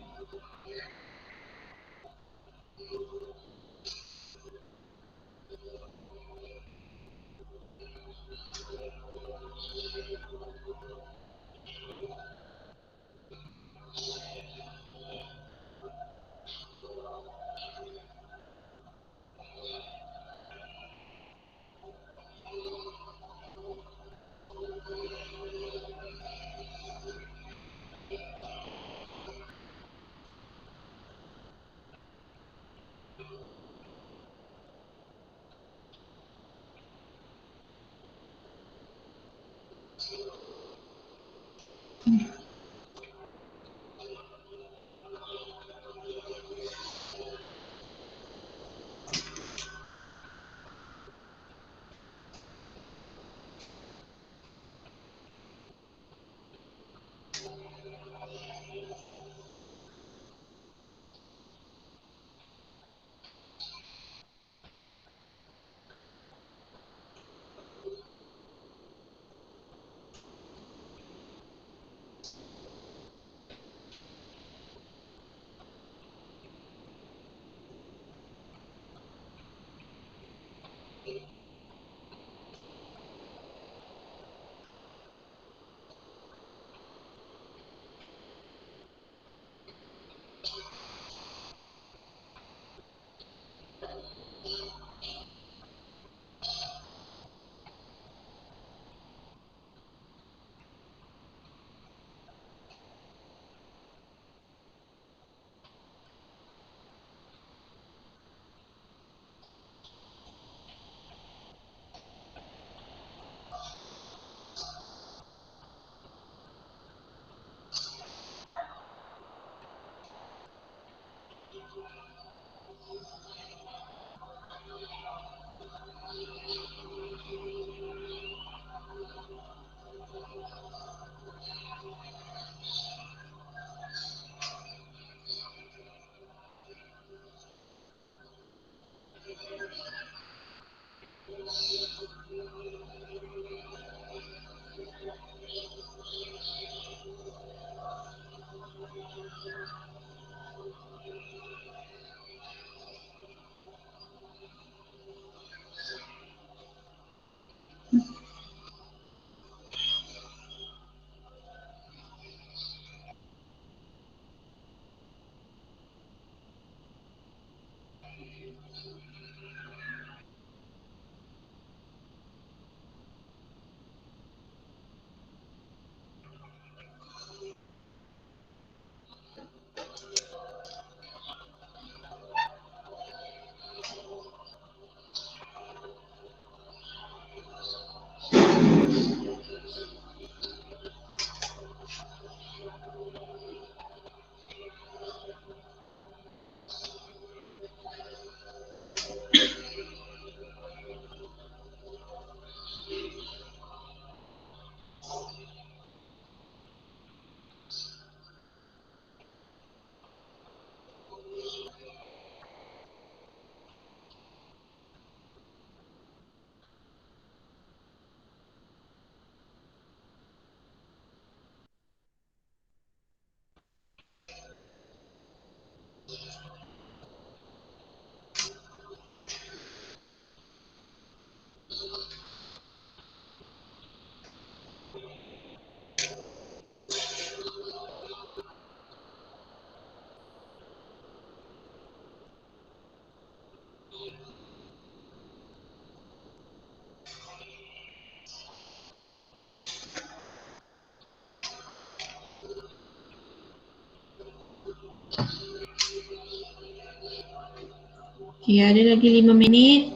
Okay, ada lagi 5 minit.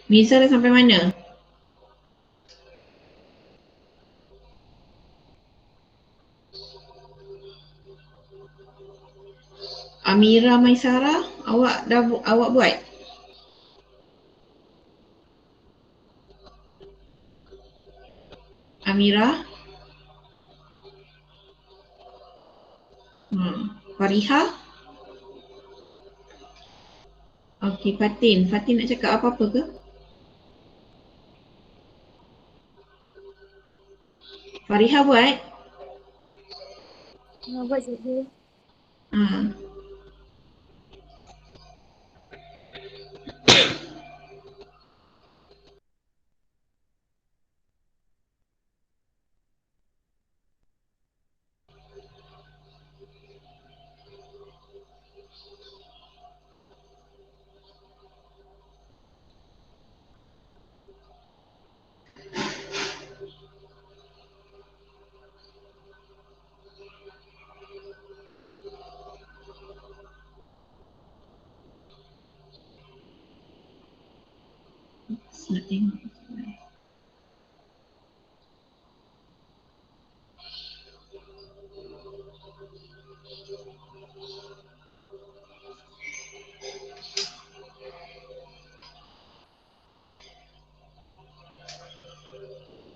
Miza dah sampai mana? Amira Maisara, awak buat? Amira? Fariha? Okey, Fatin. Fatin nak cakap apa-apa ke? Fariha buat? Buat cikgu. Ha. Nak tengok.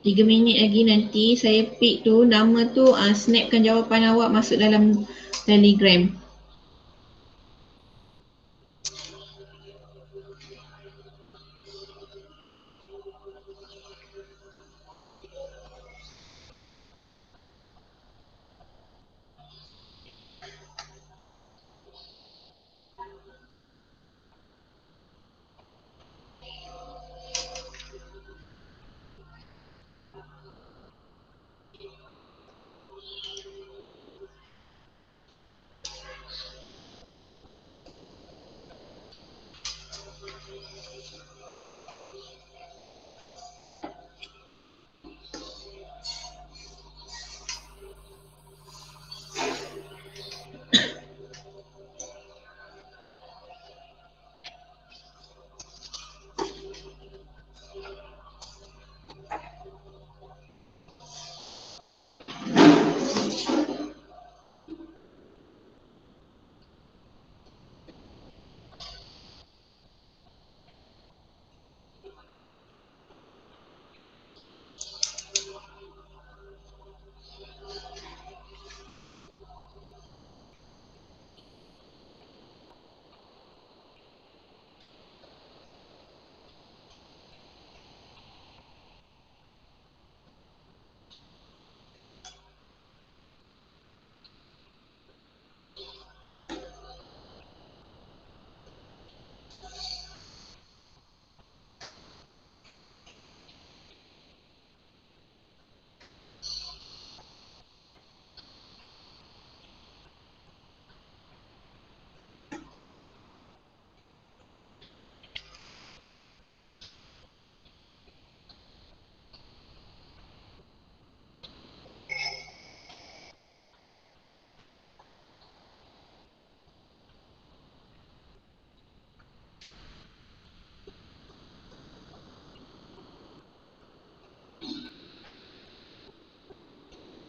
3 minit lagi nanti saya pick tu nama tu, snapkan jawapan awak masuk dalam Telegram.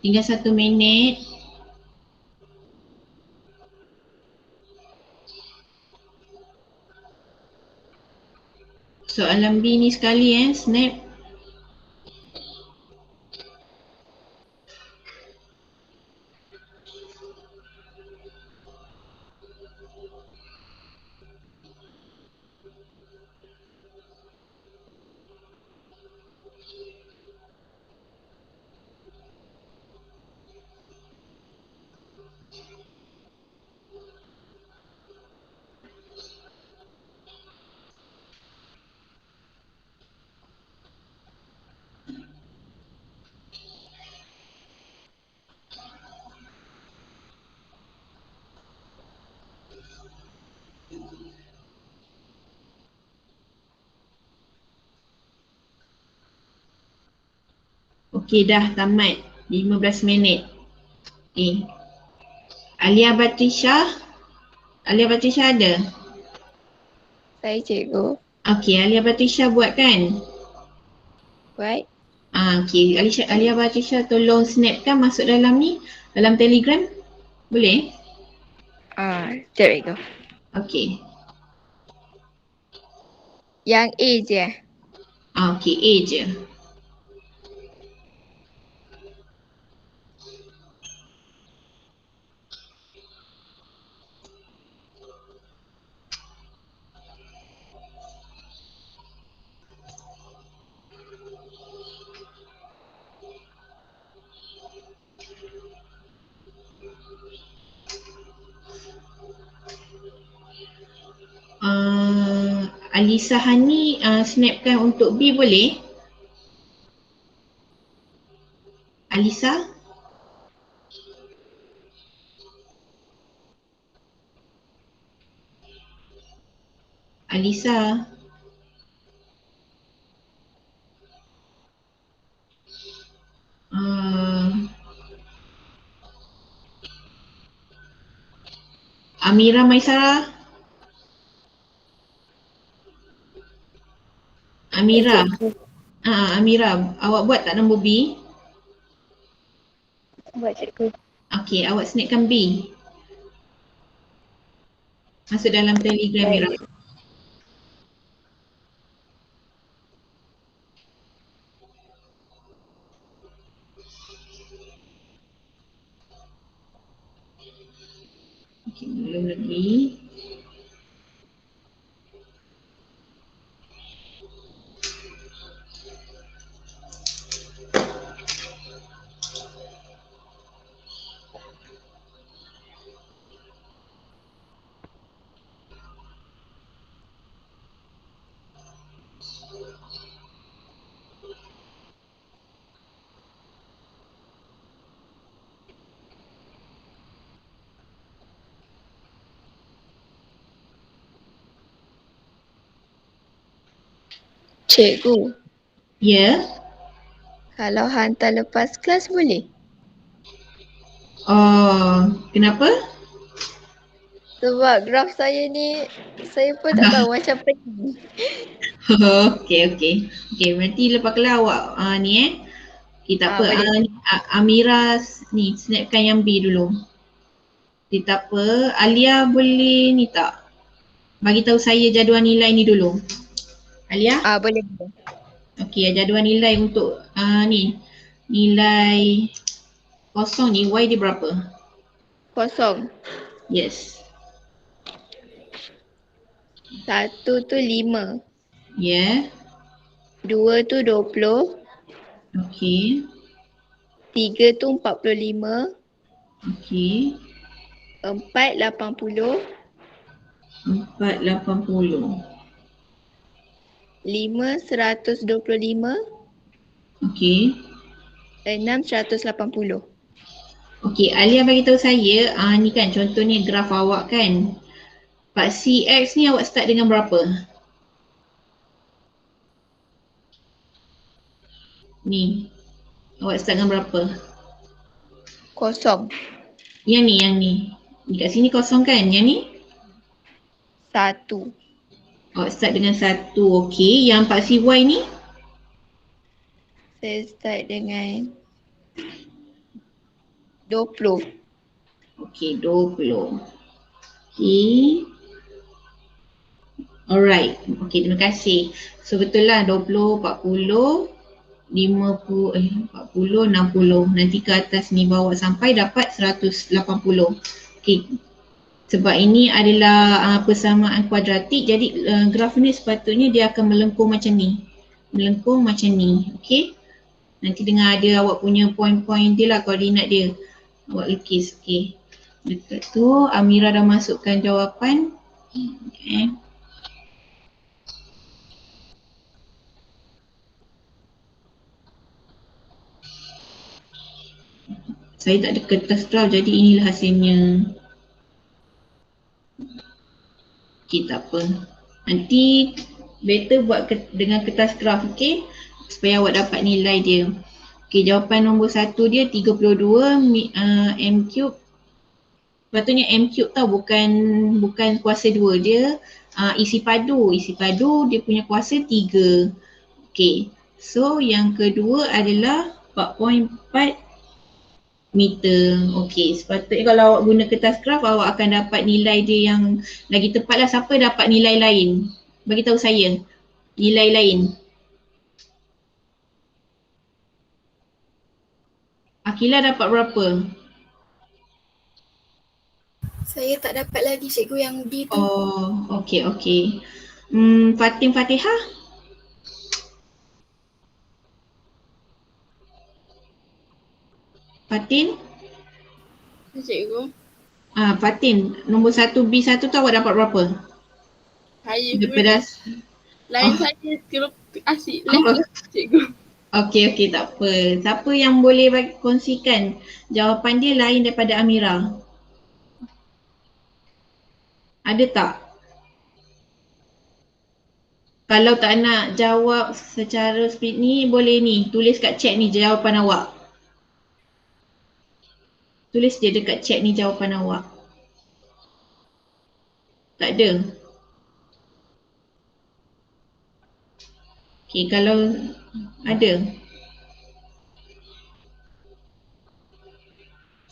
Tinggal 1 minit. Soalan B ni sekali snap. Okey, dah tamat 15 minit. Alia Batrisha ada? Saya cikgu. Okey, Alia Batisha buat kan? Buat. Okey, Alia Batisha tolong snapkan masuk dalam ni, dalam Telegram. Boleh? Sekejap cikgu. Okey. Yang A je. Okey, A je. Alisa Hani snapkan untuk B boleh? Alisa? Alisa? Amira Maisara? Amira? Amira, awak buat tak nombor B? Buat cikgu. Okey, awak snapkan B. Masuk dalam Telegram Mira. Okey, belum lagi. Cikgu, Ya? kalau hantar lepas kelas boleh? Kenapa? Sebab graf saya ni, saya pun tak tahu macam pergi. Okey. Berarti lepas kelas awak ni Okay, tak apa. Boleh. Amira ni snapkan yang B dulu. Okay, tak apa. Alia boleh ni tak? Bagi tahu saya jadual nilai ni dulu. Alia? Boleh. Okey, jadual nilai untuk ni. Nilai kosong ni Y dia berapa? Kosong. Yes. 1 tu 5. Yeah. 2 tu 20. Okey. 3 tu 45. Okey. 4 80. 480. 5 125. Okey. 6 180. Okey, Alia bagi tahu saya ni kan contohnya graf awak kan. Part CX ni awak start dengan berapa? Ni. Awak start dengan berapa? Kosong. Yang ni. Dekat sini kosong kan? Yang ni? 1. Awak start dengan 1. Okey. Yang part CY ni? Saya start dengan 20. Okey, 20. Okey. Alright. Okey, terima kasih. So betul lah 20, 40, 50, 40, 60. Nanti ke atas ni bawa sampai dapat 180. Okey. Sebab ini adalah persamaan kuadratik, jadi graf ni sepatutnya dia akan melengkung macam ni. Okey. Nanti dengan ada awak punya point-point dia lah, koordinat dia. Awak lukis, okey. Dekat tu Amira dah masukkan jawapan. Okay. Saya tak ada kertas draw, jadi inilah hasilnya. Okey, tak apa. Nanti better buat dengan kertas graf, okey? Supaya awak dapat nilai dia. Okey, jawapan nombor 1 dia 32 M cube. Patutnya M cube tau, bukan kuasa 2 dia. isi padu. Isi padu dia punya kuasa 3. Okay. So yang kedua adalah 4.4 meter. Okay, sepatutnya kalau awak guna kertas graf, awak akan dapat nilai dia yang lagi tepat lah. Siapa dapat nilai lain? Bagi tahu saya. Nilai lain. Akila dapat berapa? Saya tak dapat lagi cikgu yang B tu. Oh, okay. Fatin Fatihah? Fatin? Cikgu, Fatin, nombor 1B1 tu awak dapat berapa? saya Daripada lain Oh. saya grup asyik lain cikgu. Okay, tak apa. Siapa yang boleh kongsikan jawapan dia lain daripada Amira? Ada tak? Kalau tak nak jawab secara speed ni, boleh ni, tulis kat chat ni jawapan awak. Tulis je dekat chat ni jawapan awak. Tak ada? Okay, kalau ada.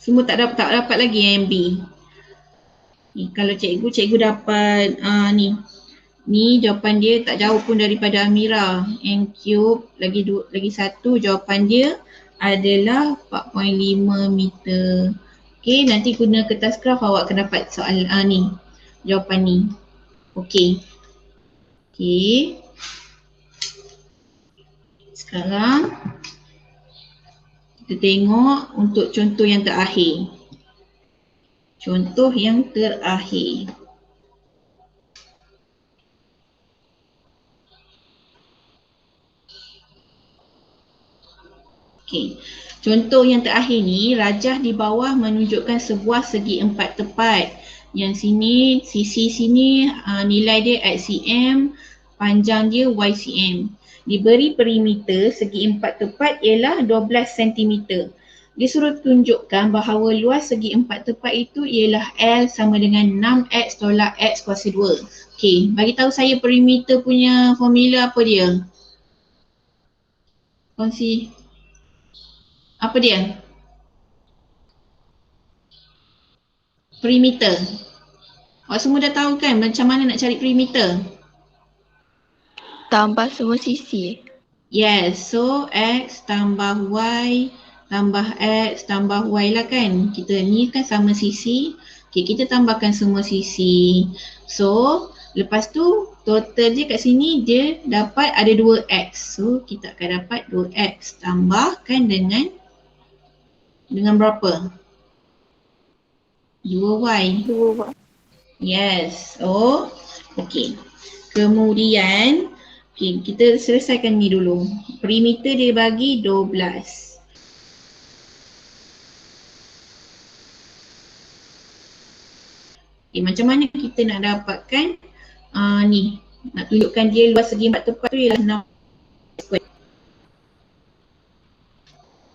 Semua tak dapat lagi yang B. Ni, kalau cikgu dapat ni jawapan dia tak jauh pun daripada Amira. N cube lagi 1 jawapan dia adalah 4.5 meter. Okay, nanti guna kertas graf awak akan dapat soalan ni. Jawapan ni. Okay. Sekarang kita tengok untuk contoh yang terakhir. Contoh yang terakhir. Okay. Contoh yang terakhir ni, rajah di bawah menunjukkan sebuah segi empat tepat. Yang sini, sisi sini nilai dia XCM, panjang dia YCM. Diberi perimeter segi empat tepat ialah 12 cm. Dia suruh tunjukkan bahawa luas segi empat tepat itu ialah L sama dengan 6X tolak X kuasa 2. Okay, bagi tahu saya perimeter punya formula apa dia? Kongsi. Apa dia? Perimeter. Awak semua dah tahu kan macam mana nak cari perimeter? Tambah semua sisi. Yes, so X tambah Y tambah X tambah Y lah kan. Kita ni kan sama sisi. Okay, kita tambahkan semua sisi. So, lepas tu total dia kat sini dia dapat ada 2X. So, kita akan dapat 2X tambahkan dengan berapa? 2Y. 2. Yes. Oh, okay. Kemudian, okay, kita selesaikan ni dulu. Perimeter dia bagi 12. Okay, macam mana kita nak dapatkan ni? Nak tunjukkan dia luas segi empat tepat tu ialah 6 square.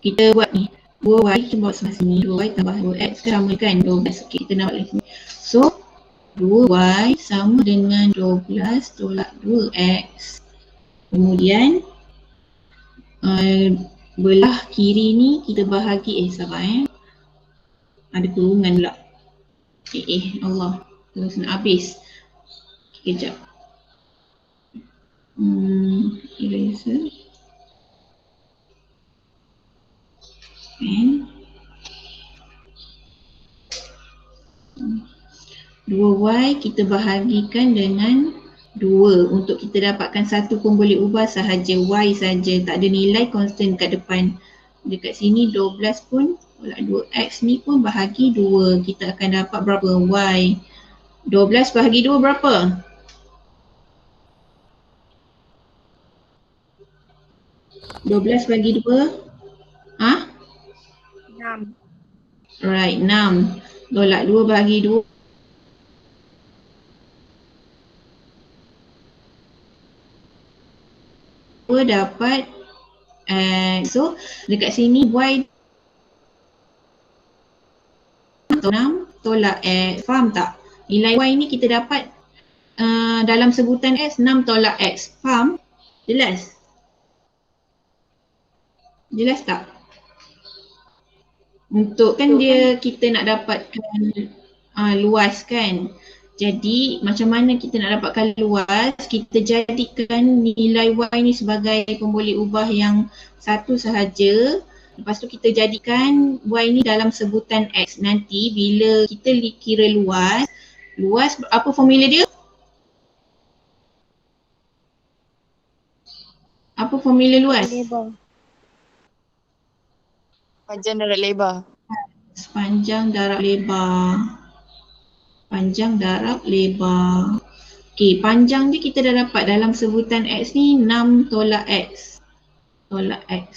Kita buat ni. 2Y kita bawa sebelah sini. 2Y tambah 2X sama kan 12. Okay, kita nak buat lagi. So, 2Y sama dengan 12 tolak 2X. Kemudian belah kiri ni kita bahagi ada kurungan pula. Allah, terus nak habis. Kejap. Eraser. And 2Y kita bahagikan dengan 2 untuk kita dapatkan satu pun boleh ubah sahaja Y saja, tak ada nilai constant kat depan. Dekat sini 12 pun tolak 2X ni pun bahagi 2, kita akan dapat berapa? Y. 12 bahagi 2 berapa? Dua belas bagi 2 6. Right, 6 tolak 2 bahagi 2 dapat so dekat sini Y 6 tolak X, faham tak? Nilai Y ni kita dapat dalam sebutan X, 6 tolak X. Faham? Jelas? Jelas tak? Untuk kan dia kita nak dapatkan luas kan. Jadi macam mana kita nak dapatkan luas, kita jadikan nilai Y ni sebagai pemboleh ubah yang satu sahaja. Lepas tu kita jadikan Y ni dalam sebutan X. Nanti bila kita kira luas, luas apa formula dia? Apa formula luas? Lebar. Panjang darab lebar. Panjang darab lebar. Panjang darab lebar. Okey, panjang dia kita dah dapat dalam sebutan X ni 6 tolak X. Tolak X.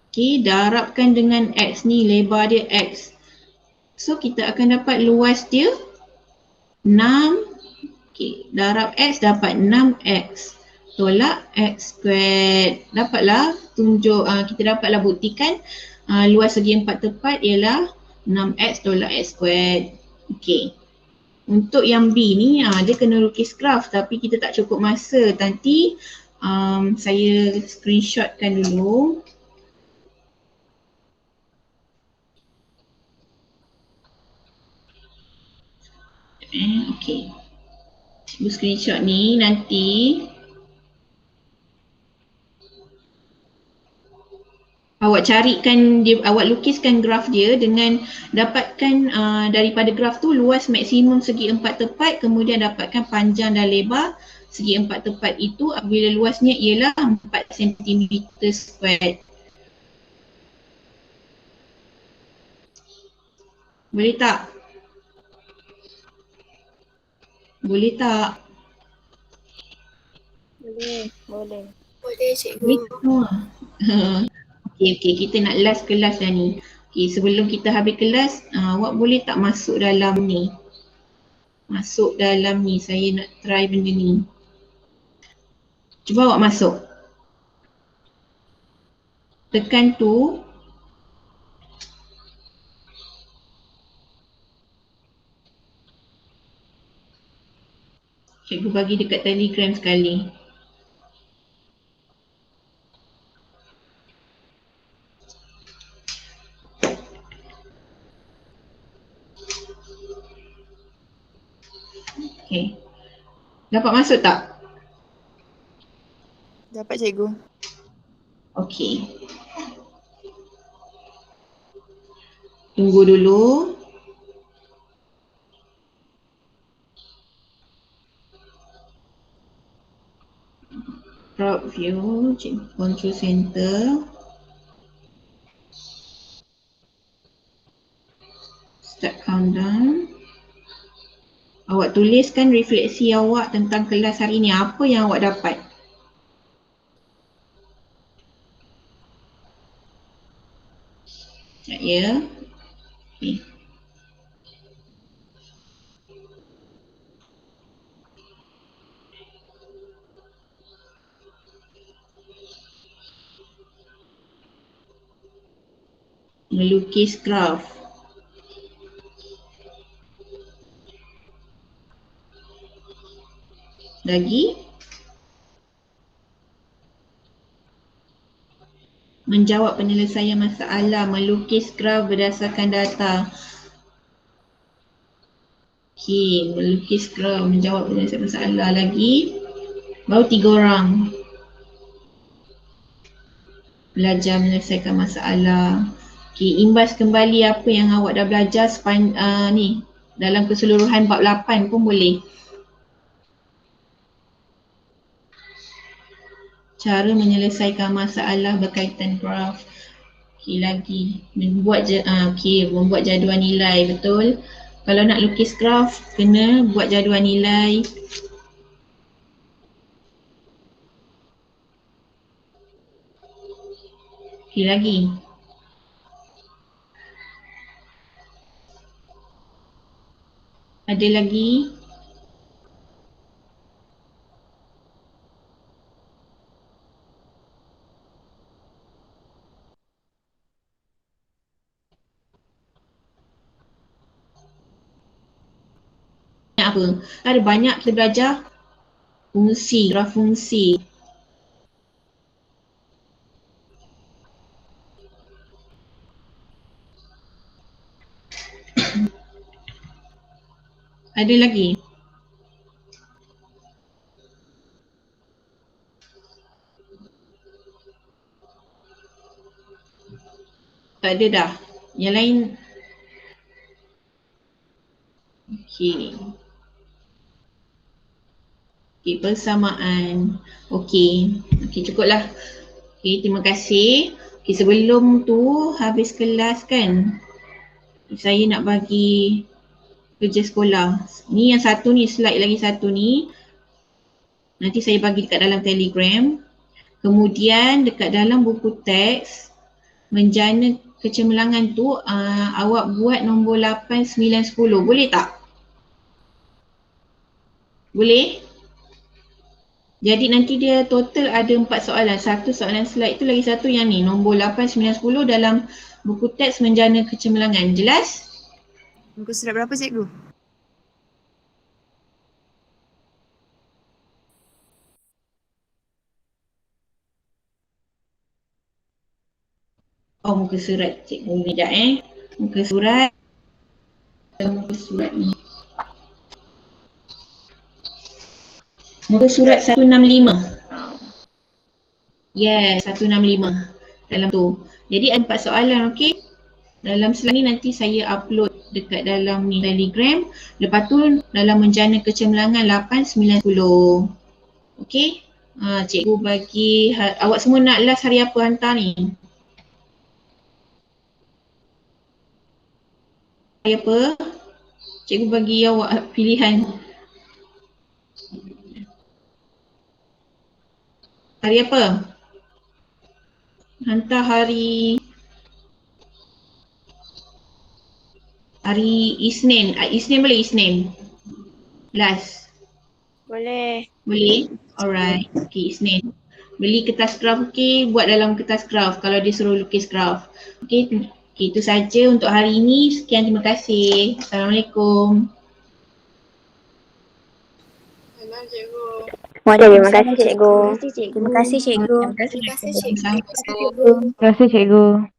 Okey, darabkan dengan X ni, lebar dia X. So kita akan dapat luas dia 6. Okey, darab X dapat 6X. Tolak X squared. Dapatlah kita dapatlah buktikan luas segi empat tepat ialah 6X tolak X squared. Okey. Untuk yang B ni dia kena lukis graf tapi kita tak cukup masa. Nanti saya screenshotkan dulu. Okey. Screenshot ni nanti awak carikan dia, awak lukiskan graf dia dengan dapatkan daripada graf tu luas maksimum segi empat tepat, kemudian dapatkan panjang dan lebar segi empat tepat itu apabila luasnya ialah 4 cm squared. Boleh tak? Boleh tak? Boleh. Boleh. Boleh cikgu. Boleh semua. Okey, kita nak last kelas dah ni. Okey, sebelum kita habis kelas, awak boleh tak masuk dalam ni? Masuk dalam ni, saya nak try benda ni. Cuba awak masuk. Tekan tu. Cikgu bagi dekat Telegram sekali. Okey. Dapat masuk tak? Dapat cikgu. Okey. Tunggu dulu. Crop view, control center. Start countdown. Awak tuliskan refleksi awak tentang kelas hari ni. Apa yang awak dapat? Sekejap ya. Okay. Melukis graf. Lagi. Menjawab penyelesaian masalah, melukis graf berdasarkan data. Okey, melukis graf, menjawab penyelesaian masalah lagi. Baru 3 orang. Belajar menyelesaikan masalah. Okey, imbas kembali apa yang awak dah belajar ni dalam keseluruhan bab 8 pun boleh. Cara menyelesaikan masalah berkaitan graf. Okey, lagi membuat membuat jadual nilai, betul. Kalau nak lukis graf kena buat jadual nilai. Okey, lagi. Ada lagi? banyak apa? Ada banyak kita belajar fungsi, graf fungsi. Ada lagi? Tak ada dah. Yang lain. Okey. Okey, persamaan. Okey. Okey, cukuplah. Okey, terima kasih. Okey, sebelum tu habis kelas kan, saya nak bagi kerja sekolah. Ni yang satu ni, slide lagi satu ni. Nanti saya bagi dekat dalam Telegram. Kemudian dekat dalam buku teks, menjana kecemerlangan tu awak buat nombor 8, 9, 10. Boleh tak? Boleh? Jadi nanti dia total ada 4 soalan. Satu soalan slide tu, lagi satu yang ni. Nombor 8, 9, 10 dalam buku teks menjana kecemerlangan. Jelas? Muka surat berapa cikgu? Oh, muka surat cikgu sekejap Muka surat. Muka surat ni. Muka surat 165. Yes, 165. Dalam tu. Jadi ada 4 soalan, okey? Dalam slide ni nanti saya upload dekat dalam ni Telegram. Lepas tu dalam menjana kecemerlangan 8, 9, 10. Okey? Cikgu bagi, awak semua nak last hari apa hantar ni? Hari apa? Cikgu bagi awak pilihan. Hari apa? Hantar hari Isnin. Isnin boleh Isnin? Last. Boleh. Boleh? Alright. Okay, Isnin. Beli kertas graf, okay? Buat dalam kertas graf kalau dia suruh lukis graf. Okay, itu saja untuk hari ini. Sekian, terima kasih. Assalamualaikum. Salam cikgu. Terima kasih cikgu. Terima kasih cikgu. Terima kasih cikgu. Terima kasih cikgu. Assalamualaikum. Terima kasih cikgu.